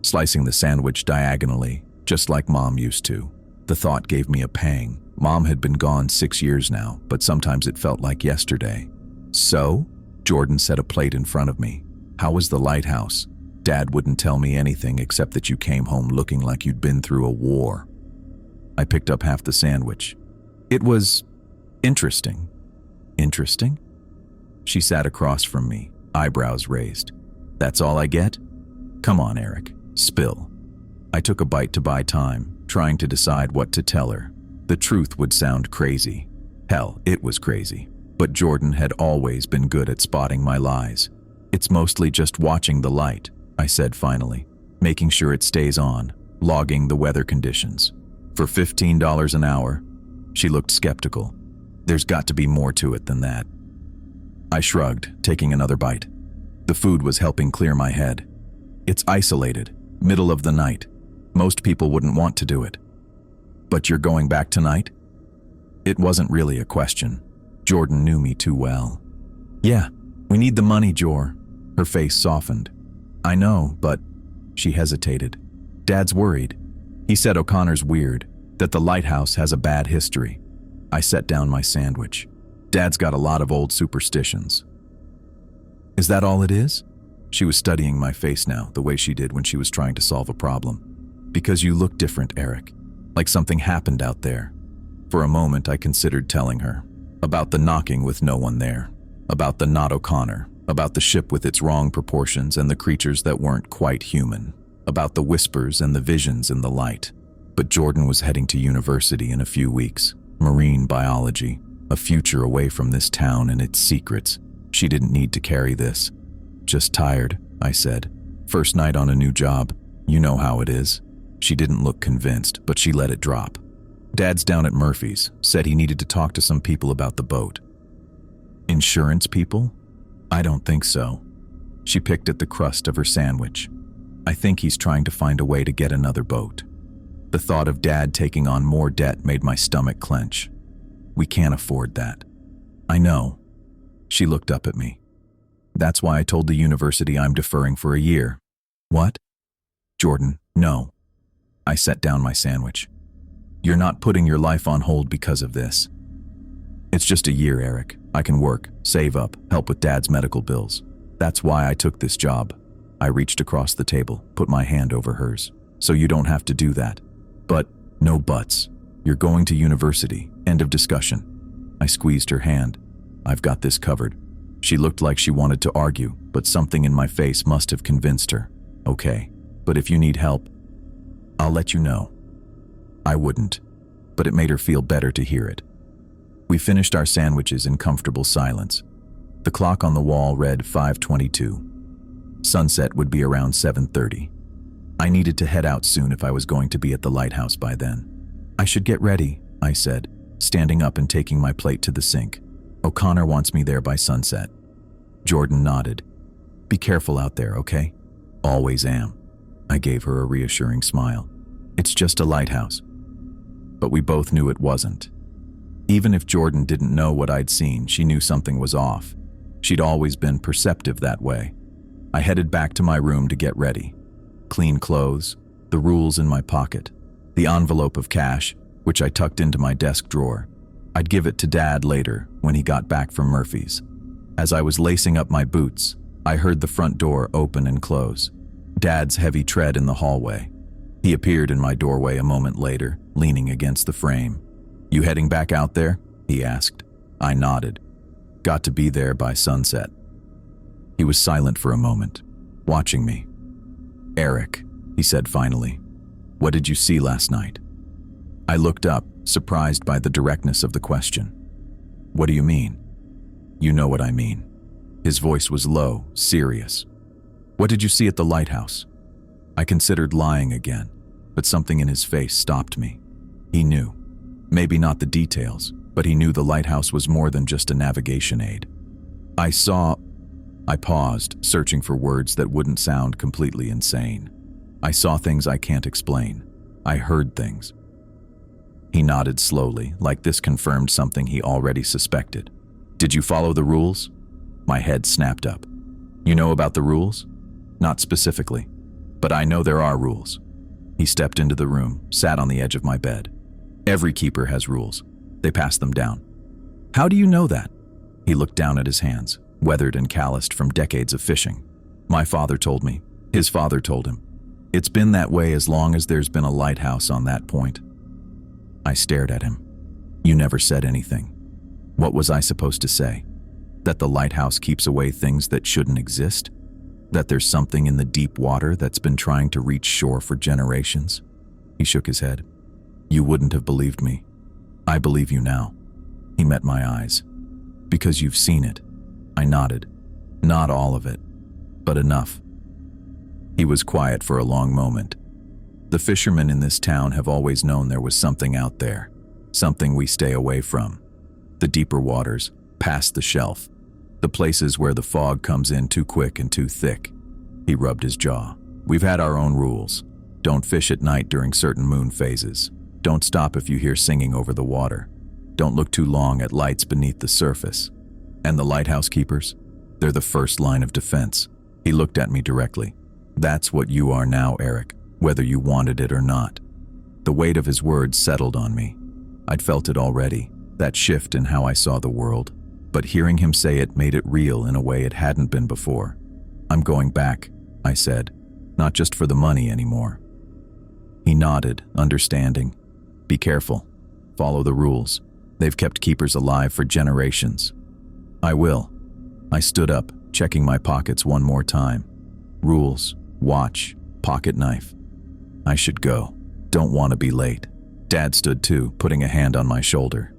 slicing the sandwich diagonally, just like Mom used to. The thought gave me a pang. Mom had been gone 6 years now, but sometimes it felt like yesterday. "So?" Jordan set a plate in front of me. "How was the lighthouse? Dad wouldn't tell me anything except that you came home looking like you'd been through a war." I picked up half the sandwich. "It was… interesting." "Interesting?" She sat across from me, eyebrows raised. "That's all I get? Come on, Eric, spill." I took a bite to buy time, trying to decide what to tell her. The truth would sound crazy. Hell, it was crazy. But Jordan had always been good at spotting my lies. "It's mostly just watching the light," I said finally, "making sure it stays on, logging the weather conditions. For $15 an hour?" She looked skeptical. "There's got to be more to it than that." I shrugged, taking another bite. The food was helping clear my head. "It's isolated, middle of the night. Most people wouldn't want to do it." "But you're going back tonight?" It wasn't really a question. Jordan knew me too well. "Yeah, we need the money, Jor." Her face softened. "I know, but…" She hesitated. "Dad's worried. He said O'Connor's weird, that the lighthouse has a bad history." I set down my sandwich. "Dad's got a lot of old superstitions." "Is that all it is?" She was studying my face now, the way she did when she was trying to solve a problem. "Because you look different, Eric. Like something happened out there." For a moment, I considered telling her. About the knocking with no one there. About the not O'Connor. About the ship with its wrong proportions and the creatures that weren't quite human. About the whispers and the visions in the light. But Jordan was heading to university in a few weeks. Marine biology. A future away from this town and its secrets. She didn't need to carry this. "Just tired," I said. "First night on a new job. You know how it is." She didn't look convinced, but she let it drop. "Dad's down at Murphy's. Said he needed to talk to some people about the boat." "Insurance people?" "I don't think so." She picked at the crust of her sandwich. "I think he's trying to find a way to get another boat." The thought of Dad taking on more debt made my stomach clench. "We can't afford that." I know. She looked up at me. That's why I told the university I'm deferring for a year. What? Jordan, no. I set down my sandwich. You're not putting your life on hold because of this. It's just a year, Eric. I can work, save up, help with Dad's medical bills. That's why I took this job. I reached across the table, put my hand over hers. So you don't have to do that. But, no buts. You're going to university. End of discussion. I squeezed her hand. I've got this covered. She looked like she wanted to argue, but something in my face must have convinced her. Okay, but if you need help, I'll let you know. I wouldn't, but it made her feel better to hear it. We finished our sandwiches in comfortable silence. The clock on the wall read 5:22. Sunset would be around 7:30. I needed to head out soon if I was going to be at the Lighthouse by then. I should get ready, I said, standing up and taking my plate to the sink. O'Connor wants me there by sunset. Jordan nodded. Be careful out there, okay? Always am. I gave her a reassuring smile. It's just a lighthouse. But we both knew it wasn't. Even if Jordan didn't know what I'd seen, she knew something was off. She'd always been perceptive that way. I headed back to my room to get ready. Clean clothes, the rules in my pocket, the envelope of cash, which I tucked into my desk drawer. I'd give it to Dad later when he got back from Murphy's. As I was lacing up my boots, I heard the front door open and close. Dad's heavy tread in the hallway. He appeared in my doorway a moment later, leaning against the frame. You heading back out there? He asked. I nodded. Got to be there by sunset. He was silent for a moment, watching me. Eric, he said finally, what did you see last night? I looked up, surprised by the directness of the question. What do you mean? You know what I mean. His voice was low, serious. What did you see at the lighthouse? I considered lying again, but something in his face stopped me. He knew. Maybe not the details, but he knew the lighthouse was more than just a navigation aid. I paused, searching for words that wouldn't sound completely insane. I saw things I can't explain. I heard things. He nodded slowly, like this confirmed something he already suspected. Did you follow the rules? My head snapped up. You know about the rules? Not specifically, but I know there are rules. He stepped into the room, sat on the edge of my bed. Every keeper has rules. They pass them down. How do you know that? He looked down at his hands, weathered and calloused from decades of fishing. My father told me. His father told him. It's been that way as long as there's been a lighthouse on that point. I stared at him. You never said anything. What was I supposed to say? That the lighthouse keeps away things that shouldn't exist? That there's something in the deep water that's been trying to reach shore for generations? He shook his head. You wouldn't have believed me. I believe you now. He met my eyes. Because you've seen it. I nodded. Not all of it, but enough. He was quiet for a long moment. The fishermen in this town have always known there was something out there, something we stay away from. The deeper waters, past the shelf, the places where the fog comes in too quick and too thick. He rubbed his jaw. We've had our own rules. Don't fish at night during certain moon phases. Don't stop if you hear singing over the water. Don't look too long at lights beneath the surface. And the lighthouse keepers? They're the first line of defense. He looked at me directly. That's what you are now, Eric, whether you wanted it or not. The weight of his words settled on me. I'd felt it already, that shift in how I saw the world. But hearing him say it made it real in a way it hadn't been before. I'm going back, I said, not just for the money anymore. He nodded, understanding. Be careful. Follow the rules. They've kept keepers alive for generations. I will. I stood up, checking my pockets one more time. Rules, watch, pocket knife. I should go. Don't want to be late. Dad stood too, putting a hand on my shoulder.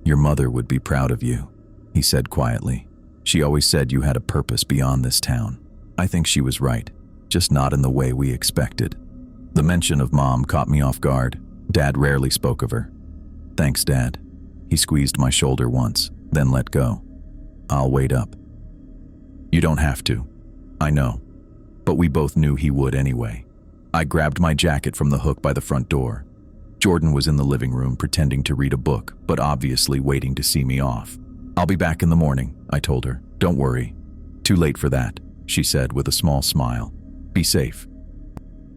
Your mother would be proud of you, he said quietly. She always said you had a purpose beyond this town. I think she was right, just not in the way we expected. The mention of Mom caught me off guard. Dad rarely spoke of her. Thanks, Dad. He squeezed my shoulder once, then let go. I'll wait up. You don't have to. I know. But we both knew he would anyway. I grabbed my jacket from the hook by the front door. Jordan was in the living room pretending to read a book, but obviously waiting to see me off. "I'll be back in the morning," I told her. "Don't worry." "Too late for that," she said with a small smile. "Be safe."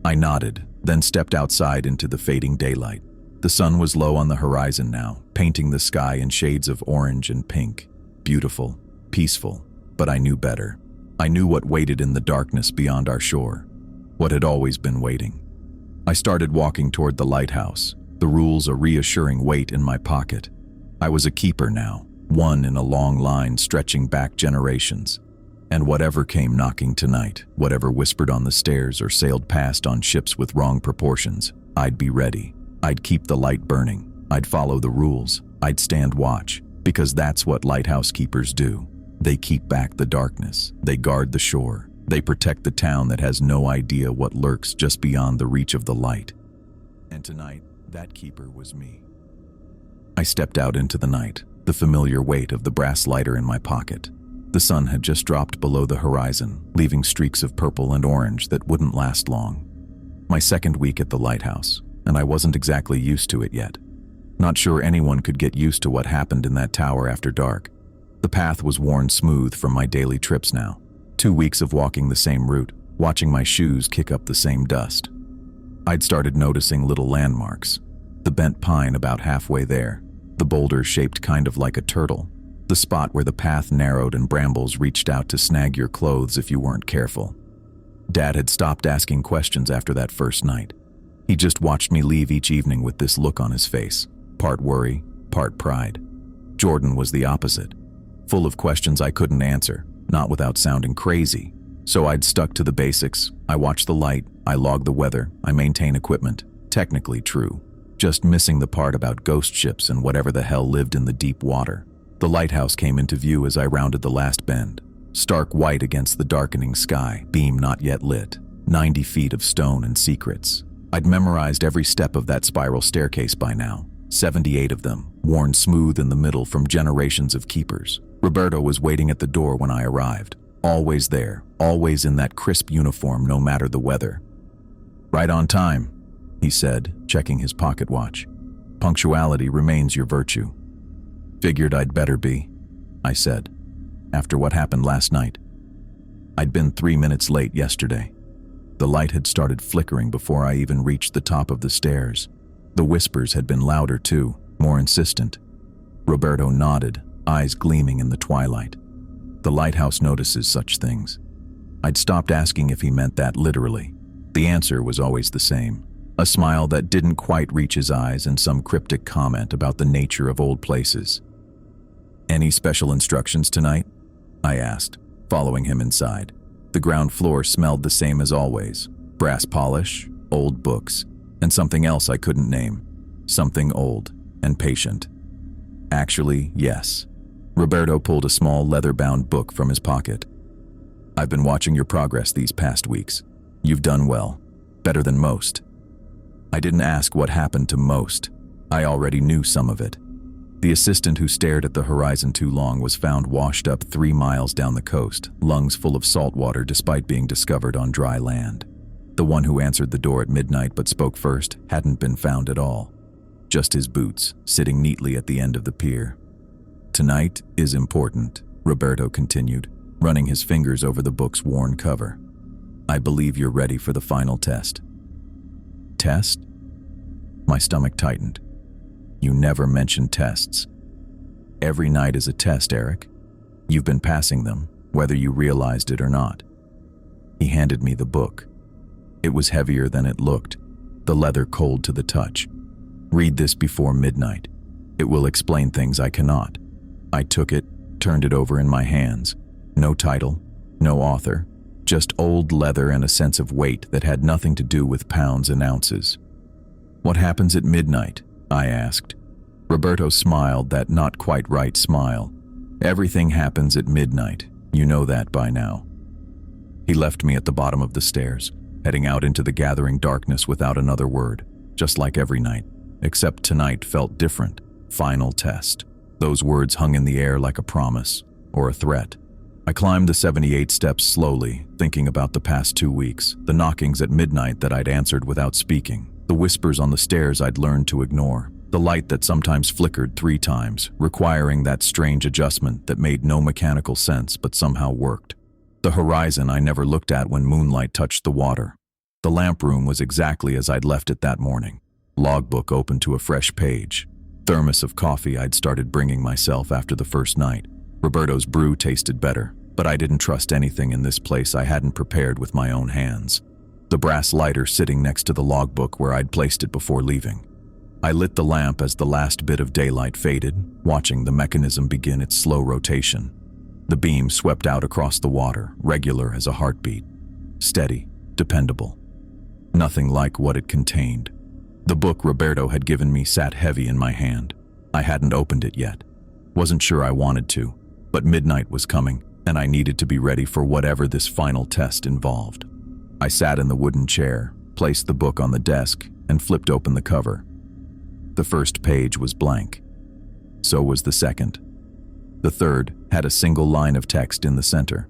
I nodded, then stepped outside into the fading daylight. The sun was low on the horizon now, painting the sky in shades of orange and pink. Beautiful, peaceful, but I knew better. I knew what waited in the darkness beyond our shore, what had always been waiting. I started walking toward the lighthouse, the rules a reassuring weight in my pocket. I was a keeper now, one in a long line stretching back generations. And whatever came knocking tonight, whatever whispered on the stairs or sailed past on ships with wrong proportions, I'd be ready. I'd keep the light burning. I'd follow the rules. I'd stand watch, because that's what lighthouse keepers do. They keep back the darkness. They guard the shore. They protect the town that has no idea what lurks just beyond the reach of the light. And tonight, that keeper was me. I stepped out into the night, the familiar weight of the brass lighter in my pocket. The sun had just dropped below the horizon, leaving streaks of purple and orange that wouldn't last long. My second week at the lighthouse, and I wasn't exactly used to it yet. Not sure anyone could get used to what happened in that tower after dark. The path was worn smooth from my daily trips now. 2 weeks of walking the same route, watching my shoes kick up the same dust. I'd started noticing little landmarks. The bent pine about halfway there, the boulder shaped kind of like a turtle, the spot where the path narrowed and brambles reached out to snag your clothes if you weren't careful. Dad had stopped asking questions after that first night. He just watched me leave each evening with this look on his face, part worry, part pride. Jordan was the opposite, full of questions I couldn't answer, not without sounding crazy. So I'd stuck to the basics. I watch the light, I log the weather, I maintain equipment. Technically true, just missing the part about ghost ships and whatever the hell lived in the deep water. The lighthouse came into view as I rounded the last bend, stark white against the darkening sky, beam not yet lit, 90 feet of stone and secrets. I'd memorized every step of that spiral staircase by now, 78 of them, worn smooth in the middle from generations of keepers. Roberto was waiting at the door when I arrived, always there, always in that crisp uniform no matter the weather. "Right on time," he said, checking his pocket watch. "Punctuality remains your virtue." "Figured I'd better be," I said, after what happened last night. I'd been 3 minutes late yesterday. The light had started flickering before I even reached the top of the stairs. The whispers had been louder too, more insistent. Roberto nodded, eyes gleaming in the twilight. The lighthouse notices such things. I'd stopped asking if he meant that literally. The answer was always the same. A smile that didn't quite reach his eyes and some cryptic comment about the nature of old places. "Any special instructions tonight?" I asked, following him inside. The ground floor smelled the same as always. Brass polish, old books, and something else I couldn't name. Something old and patient. Actually, yes. Roberto pulled a small leather-bound book from his pocket. "I've been watching your progress these past weeks. You've done well. Better than most." I didn't ask what happened to most. I already knew some of it. The assistant who stared at the horizon too long was found washed up 3 miles down the coast, lungs full of salt water despite being discovered on dry land. The one who answered the door at midnight but spoke first hadn't been found at all. Just his boots, sitting neatly at the end of the pier. "Tonight is important," Roberto continued, running his fingers over the book's worn cover. "I believe you're ready for the final test." "Test?" My stomach tightened. "You never mention tests." "Every night is a test, Eric. You've been passing them, whether you realized it or not." He handed me the book. It was heavier than it looked, the leather cold to the touch. "Read this before midnight. It will explain things I cannot." I took it, turned it over in my hands. No title, no author, just old leather and a sense of weight that had nothing to do with pounds and ounces. "What happens at midnight?" I asked. Roberto smiled that not quite right smile. "Everything happens at midnight. You know that by now." He left me at the bottom of the stairs, heading out into the gathering darkness without another word, just like every night, except tonight felt different. Final test. Those words hung in the air like a promise, or a threat. I climbed the 78 steps slowly, thinking about the past 2 weeks, the knockings at midnight that I'd answered without speaking, the whispers on the stairs I'd learned to ignore. The light that sometimes flickered 3 times, requiring that strange adjustment that made no mechanical sense but somehow worked. The horizon I never looked at when moonlight touched the water. The lamp room was exactly as I'd left it that morning. Logbook open to a fresh page. Thermos of coffee I'd started bringing myself after the first night. Roberto's brew tasted better, but I didn't trust anything in this place I hadn't prepared with my own hands. The brass lighter sitting next to the logbook where I'd placed it before leaving. I lit the lamp as the last bit of daylight faded, watching the mechanism begin its slow rotation. The beam swept out across the water, regular as a heartbeat. Steady, dependable. Nothing like what it contained. The book Roberto had given me sat heavy in my hand. I hadn't opened it yet. Wasn't sure I wanted to, but midnight was coming, and I needed to be ready for whatever this final test involved. I sat in the wooden chair, placed the book on the desk, and flipped open the cover. The first page was blank. So was the second. The third had a single line of text in the center.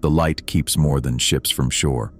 The light keeps more than ships from shore.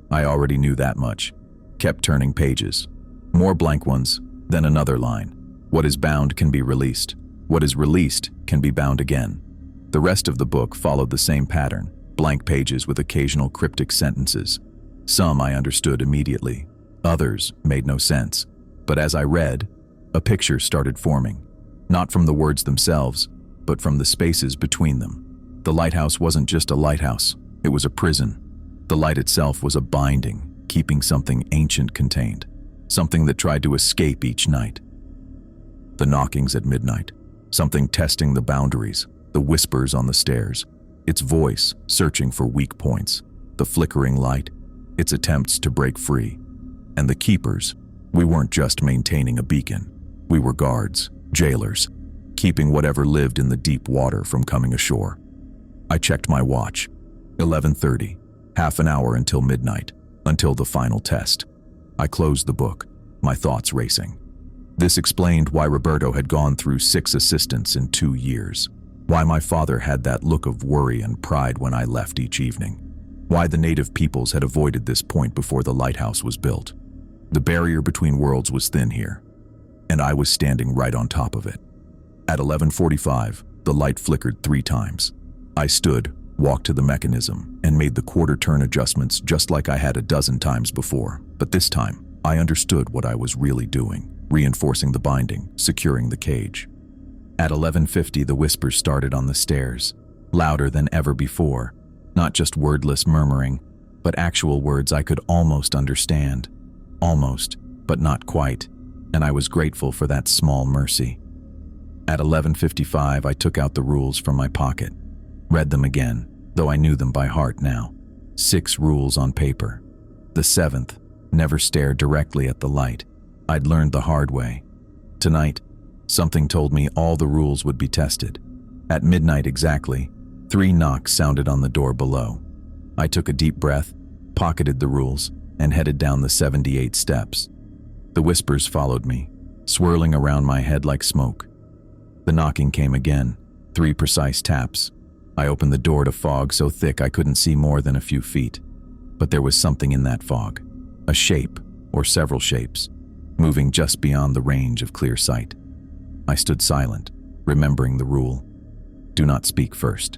I already knew that much. Kept turning pages. More blank ones, then another line. What is bound can be released. What is released can be bound again. The rest of the book followed the same pattern, blank pages with occasional cryptic sentences. Some I understood immediately. Others made no sense. But as I read, a picture started forming. Not from the words themselves, but from the spaces between them. The lighthouse wasn't just a lighthouse, it was a prison. The light itself was a binding, keeping something ancient contained. Something that tried to escape each night. The knockings at midnight. Something testing the boundaries. The whispers on the stairs. Its voice searching for weak points. The flickering light. Its attempts to break free. And the keepers. We weren't just maintaining a beacon. We were guards, jailers, keeping whatever lived in the deep water from coming ashore. I checked my watch. 11:30. Half an hour until midnight, until the final test. I closed the book, my thoughts racing. This explained why Roberto had gone through 6 assistants in 2 years. Why my father had that look of worry and pride when I left each evening. Why the native peoples had avoided this point before the lighthouse was built. The barrier between worlds was thin here, and I was standing right on top of it. At 11:45, the light flickered 3 times. I stood, walked to the mechanism, and made the quarter-turn adjustments just like I had a dozen times before. But this time, I understood what I was really doing, reinforcing the binding, securing the cage. At 11:50, the whispers started on the stairs, louder than ever before, not just wordless murmuring, but actual words I could almost understand. Almost, but not quite, and I was grateful for that small mercy. At 11:55, I took out the rules from my pocket, read them again, though I knew them by heart now. 6 rules on paper. The 7th, never stare directly at the light. I'd learned the hard way. Tonight, something told me all the rules would be tested. At midnight exactly, 3 knocks sounded on the door below. I took a deep breath, pocketed the rules, and headed down the 78 steps. The whispers followed me, swirling around my head like smoke. The knocking came again, 3 precise taps. I opened the door to fog so thick I couldn't see more than a few feet. But there was something in that fog, a shape, or several shapes, moving just beyond the range of clear sight. I stood silent, remembering the rule. Do not speak first.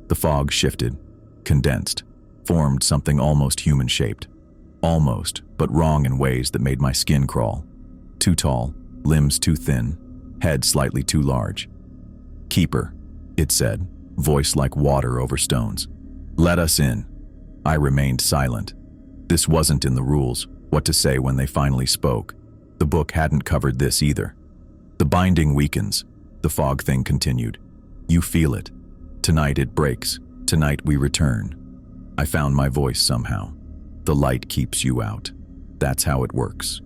The fog shifted, condensed, formed something almost human-shaped. Almost, but wrong in ways that made my skin crawl. Too tall, limbs too thin, head slightly too large. Keeper, it said, voice like water over stones. Let us in. I remained silent. This wasn't in the rules, what to say when they finally spoke. The book hadn't covered this either. The binding weakens, the fog thing continued. You feel it. Tonight it breaks. Tonight we return. I found my voice somehow. The light keeps you out. That's how it works.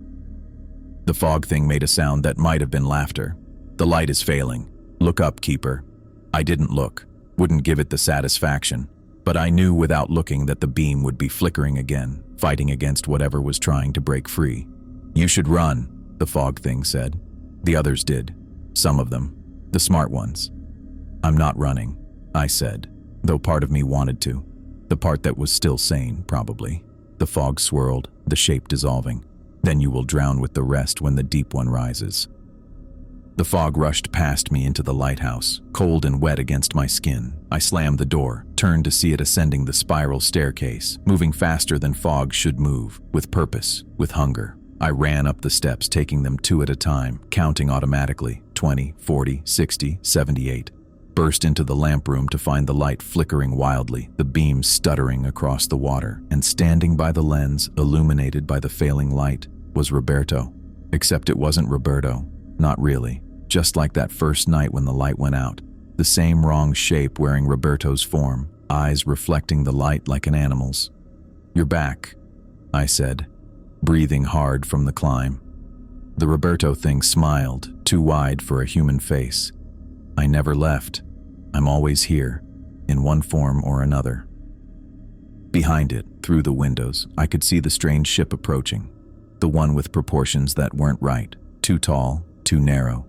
The fog thing made a sound that might have been laughter. The light is failing. Look up, Keeper. I didn't look. Wouldn't give it the satisfaction. But I knew without looking that the beam would be flickering again, fighting against whatever was trying to break free. You should run, the fog thing said. The others did. Some of them. The smart ones. I'm not running, I said, though part of me wanted to. The part that was still sane, probably. The fog swirled, the shape dissolving. Then you will drown with the rest when the deep one rises. The fog rushed past me into the lighthouse, cold and wet against my skin. I slammed the door, turned to see it ascending the spiral staircase, moving faster than fog should move, with purpose, with hunger. I ran up the steps, taking them 2 at a time, counting automatically, 20, 40, 60, 78. Burst into the lamp room to find the light flickering wildly, the beam stuttering across the water, and standing by the lens, illuminated by the failing light, was Roberto. Except it wasn't Roberto. Not really. Just like that first night when the light went out. The same wrong shape wearing Roberto's form, eyes reflecting the light like an animal's. "You're back," I said, breathing hard from the climb. The Roberto thing smiled, too wide for a human face. "I never left. I'm always here, in one form or another." Behind it, through the windows, I could see the strange ship approaching. The one with proportions that weren't right, too tall, too narrow.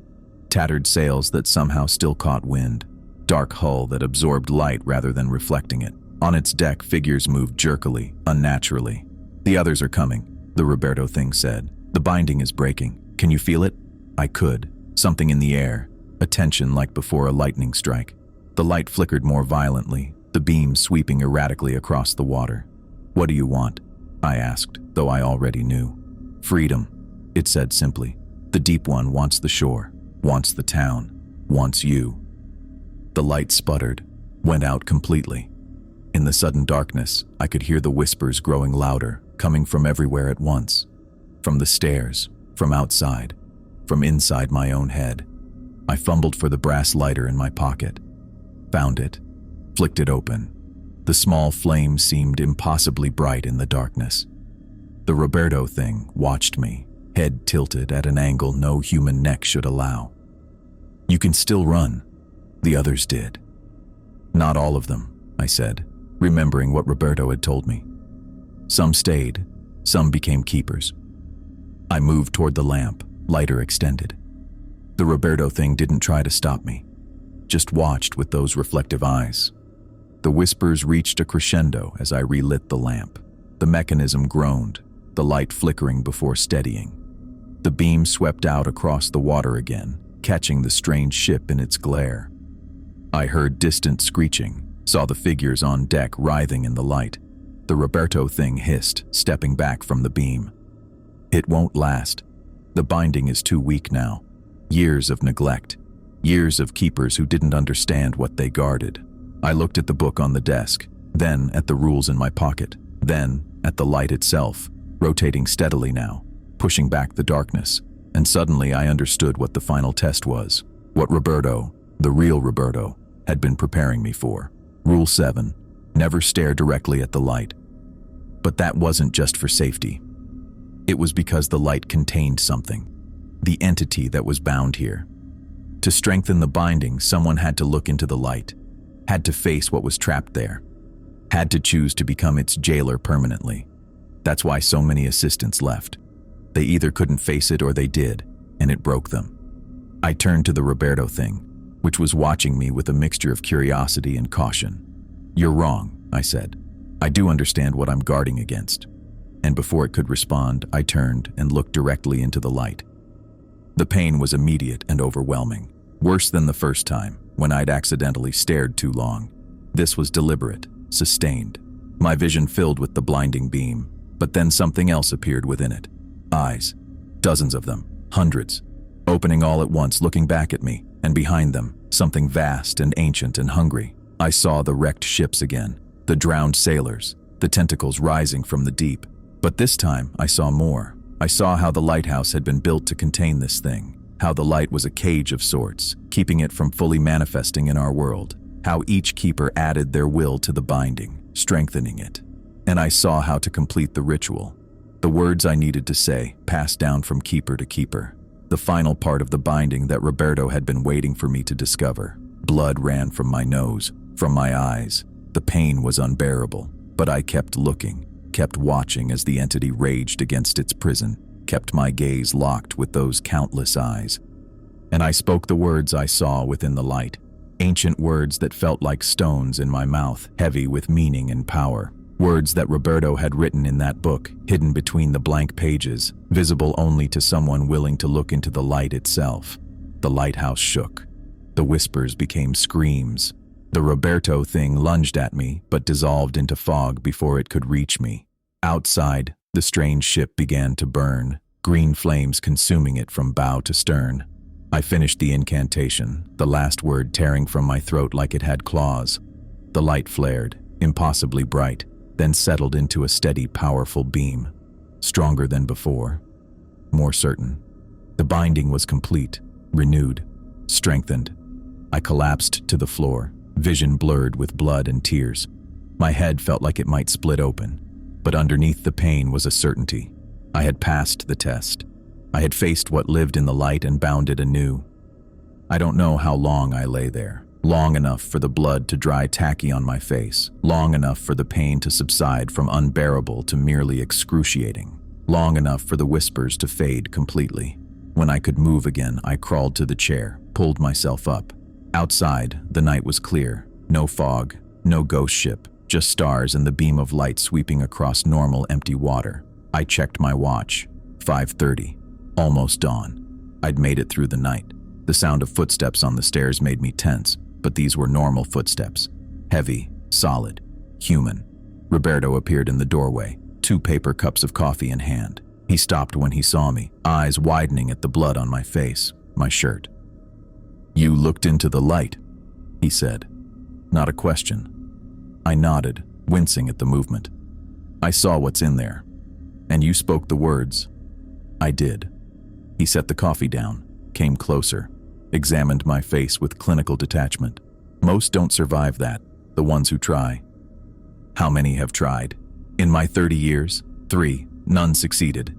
Tattered sails that somehow still caught wind. Dark hull that absorbed light rather than reflecting it. On its deck, figures moved jerkily, unnaturally. "The others are coming," the Roberto thing said. "The binding is breaking. Can you feel it?" I could. Something in the air. A tension like before a lightning strike. The light flickered more violently, the beam sweeping erratically across the water. "What do you want?" I asked, though I already knew. "Freedom," it said simply. "The deep one wants the shore. Wants the town, wants you." The light sputtered, went out completely. In the sudden darkness, I could hear the whispers growing louder, coming from everywhere at once. From the stairs, from outside, from inside my own head. I fumbled for the brass lighter in my pocket. Found it, flicked it open. The small flame seemed impossibly bright in the darkness. The Roberto thing watched me, head tilted at an angle no human neck should allow. "You can still run." The others did. "Not all of them," I said, remembering what Roberto had told me. "Some stayed, some became keepers." I moved toward the lamp, lighter extended. The Roberto thing didn't try to stop me, just watched with those reflective eyes. The whispers reached a crescendo as I relit the lamp. The mechanism groaned, the light flickering before steadying. The beam swept out across the water again, catching the strange ship in its glare. I heard distant screeching, saw the figures on deck writhing in the light. The Roberto thing hissed, stepping back from the beam. "It won't last. The binding is too weak now. Years of neglect. Years of keepers who didn't understand what they guarded." I looked at the book on the desk, then at the rules in my pocket, then at the light itself, rotating steadily now, pushing back the darkness, and suddenly I understood what the final test was, what Roberto, the real Roberto, had been preparing me for. Rule 7, never stare directly at the light. But that wasn't just for safety. It was because the light contained something, the entity that was bound here. To strengthen the binding, someone had to look into the light, had to face what was trapped there, had to choose to become its jailer permanently. That's why so many assistants left. They either couldn't face it or they did, and it broke them. I turned to the Roberto thing, which was watching me with a mixture of curiosity and caution. "You're wrong," I said. "I do understand what I'm guarding against." And before it could respond, I turned and looked directly into the light. The pain was immediate and overwhelming, worse than the first time, when I'd accidentally stared too long. This was deliberate, sustained. My vision filled with the blinding beam, but then something else appeared within it. Eyes, dozens of them, hundreds, opening all at once, looking back at me, and behind them, something vast and ancient and hungry. I saw the wrecked ships again, the drowned sailors, the tentacles rising from the deep. But this time, I saw more. I saw how the lighthouse had been built to contain this thing, how the light was a cage of sorts, keeping it from fully manifesting in our world, how each keeper added their will to the binding, strengthening it. And I saw how to complete the ritual. The words I needed to say, passed down from keeper to keeper. The final part of the binding that Roberto had been waiting for me to discover. Blood ran from my nose, from my eyes. The pain was unbearable, but I kept looking, kept watching as the entity raged against its prison, kept my gaze locked with those countless eyes. And I spoke the words I saw within the light, ancient words that felt like stones in my mouth, heavy with meaning and power. Words that Roberto had written in that book, hidden between the blank pages, visible only to someone willing to look into the light itself. The lighthouse shook. The whispers became screams. The Roberto thing lunged at me, but dissolved into fog before it could reach me. Outside, the strange ship began to burn, green flames consuming it from bow to stern. I finished the incantation, the last word tearing from my throat like it had claws. The light flared, impossibly bright, then settled into a steady, powerful beam. Stronger than before. More certain. The binding was complete, renewed, strengthened. I collapsed to the floor, vision blurred with blood and tears. My head felt like it might split open, but underneath the pain was a certainty. I had passed the test. I had faced what lived in the light and bound it anew. I don't know how long I lay there. Long enough for the blood to dry tacky on my face. Long enough for the pain to subside from unbearable to merely excruciating. Long enough for the whispers to fade completely. When I could move again, I crawled to the chair, pulled myself up. Outside, the night was clear. No fog, no ghost ship, just stars and the beam of light sweeping across normal, empty water. I checked my watch. 5:30. Almost dawn. I'd made it through the night. The sound of footsteps on the stairs made me tense, but these were normal footsteps. Heavy, solid, human. Roberto appeared in the doorway, 2 paper cups of coffee in hand. He stopped when he saw me, eyes widening at the blood on my face, my shirt. "You looked into the light," he said. Not a question. I nodded, wincing at the movement. "I saw what's in there. And you spoke the words." "I did." He set the coffee down, came closer, examined my face with clinical detachment. "Most don't survive that, the ones who try." "How many have tried?" "In my 30 years, 3, none succeeded."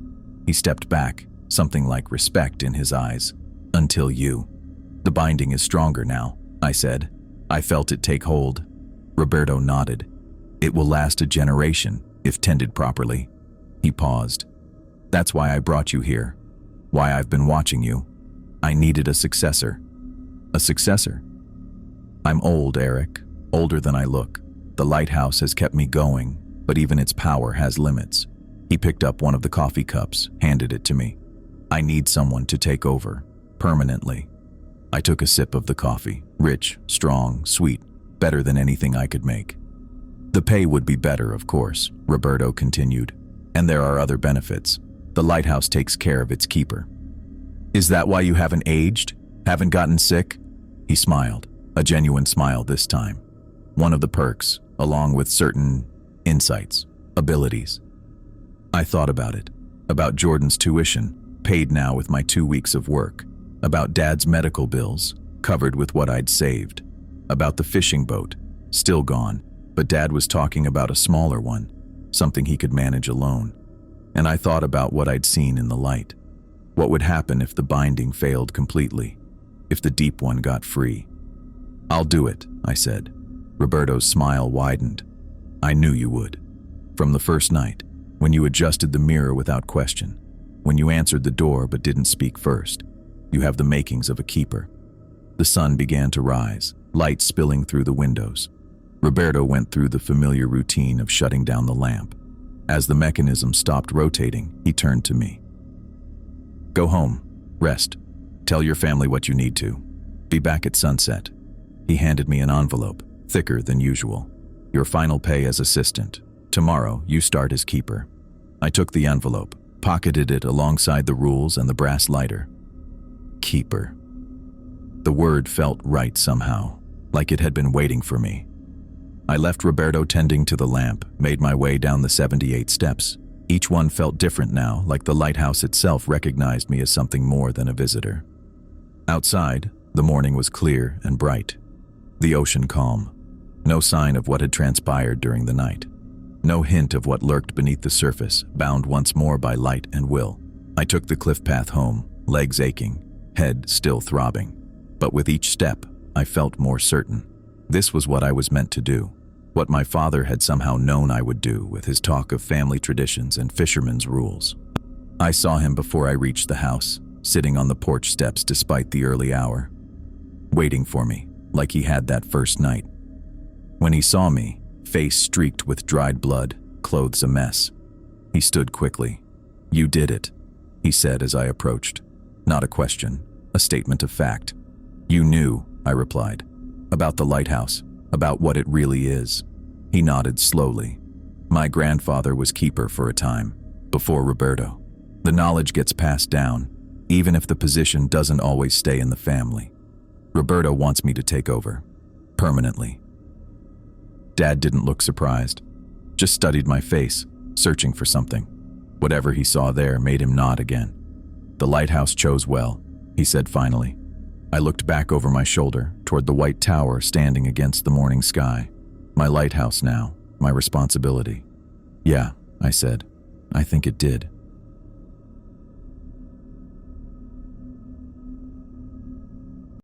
He stepped back, something like respect in his eyes. "Until you." "The binding is stronger now," I said. I felt it take hold. Roberto nodded. "It will last a generation, if tended properly." He paused. "That's why I brought you here. Why I've been watching you. I needed a successor." "A successor?" "I'm old, Eric. Older than I look. The lighthouse has kept me going, but even its power has limits." He picked up one of the coffee cups, handed it to me. "I need someone to take over, permanently." I took a sip of the coffee, rich, strong, sweet, better than anything I could make. "The pay would be better, of course," Roberto continued. "And there are other benefits. The lighthouse takes care of its keeper." "Is that why you haven't aged? Haven't gotten sick?" He smiled, a genuine smile this time. "One of the perks, along with certain insights, abilities." I thought about it. About Jordan's tuition, paid now with my 2 weeks of work. About Dad's medical bills, covered with what I'd saved. About the fishing boat, still gone, but Dad was talking about a smaller one, something he could manage alone. And I thought about what I'd seen in the light. What would happen if the binding failed completely? If the deep one got free? "I'll do it," I said. Roberto's smile widened. "I knew you would. From the first night, when you adjusted the mirror without question, when you answered the door but didn't speak first. You have the makings of a keeper." The sun began to rise, light spilling through the windows. Roberto went through the familiar routine of shutting down the lamp. As the mechanism stopped rotating, he turned to me. "Go home. Rest. Tell your family what you need to. Be back at sunset." He handed me an envelope, thicker than usual. "Your final pay as assistant. Tomorrow, you start as keeper." I took the envelope, pocketed it alongside the rules and the brass lighter. Keeper. The word felt right somehow, like it had been waiting for me. I left Roberto tending to the lamp, made my way down the 78 steps. Each one felt different now, like the lighthouse itself recognized me as something more than a visitor. Outside, the morning was clear and bright. The ocean calm. No sign of what had transpired during the night. No hint of what lurked beneath the surface, bound once more by light and will. I took the cliff path home, legs aching, head still throbbing. But with each step, I felt more certain. This was what I was meant to do. What my father had somehow known I would do with his talk of family traditions and fishermen's rules. I saw him before I reached the house, sitting on the porch steps despite the early hour, waiting for me, like he had that first night. When he saw me, face streaked with dried blood, clothes a mess. He stood quickly. "You did it," he said as I approached. Not a question, a statement of fact. "You knew," I replied, "about the lighthouse, about what it really is." He nodded slowly. "My grandfather was keeper for a time, before Roberto. The knowledge gets passed down, even if the position doesn't always stay in the family. Roberto wants me to take over, permanently." Dad didn't look surprised, just studied my face, searching for something. Whatever he saw there made him nod again. "The lighthouse chose well," he said finally. I looked back over my shoulder, toward the white tower standing against the morning sky. My lighthouse now, my responsibility. "Yeah," I said, "I think it did."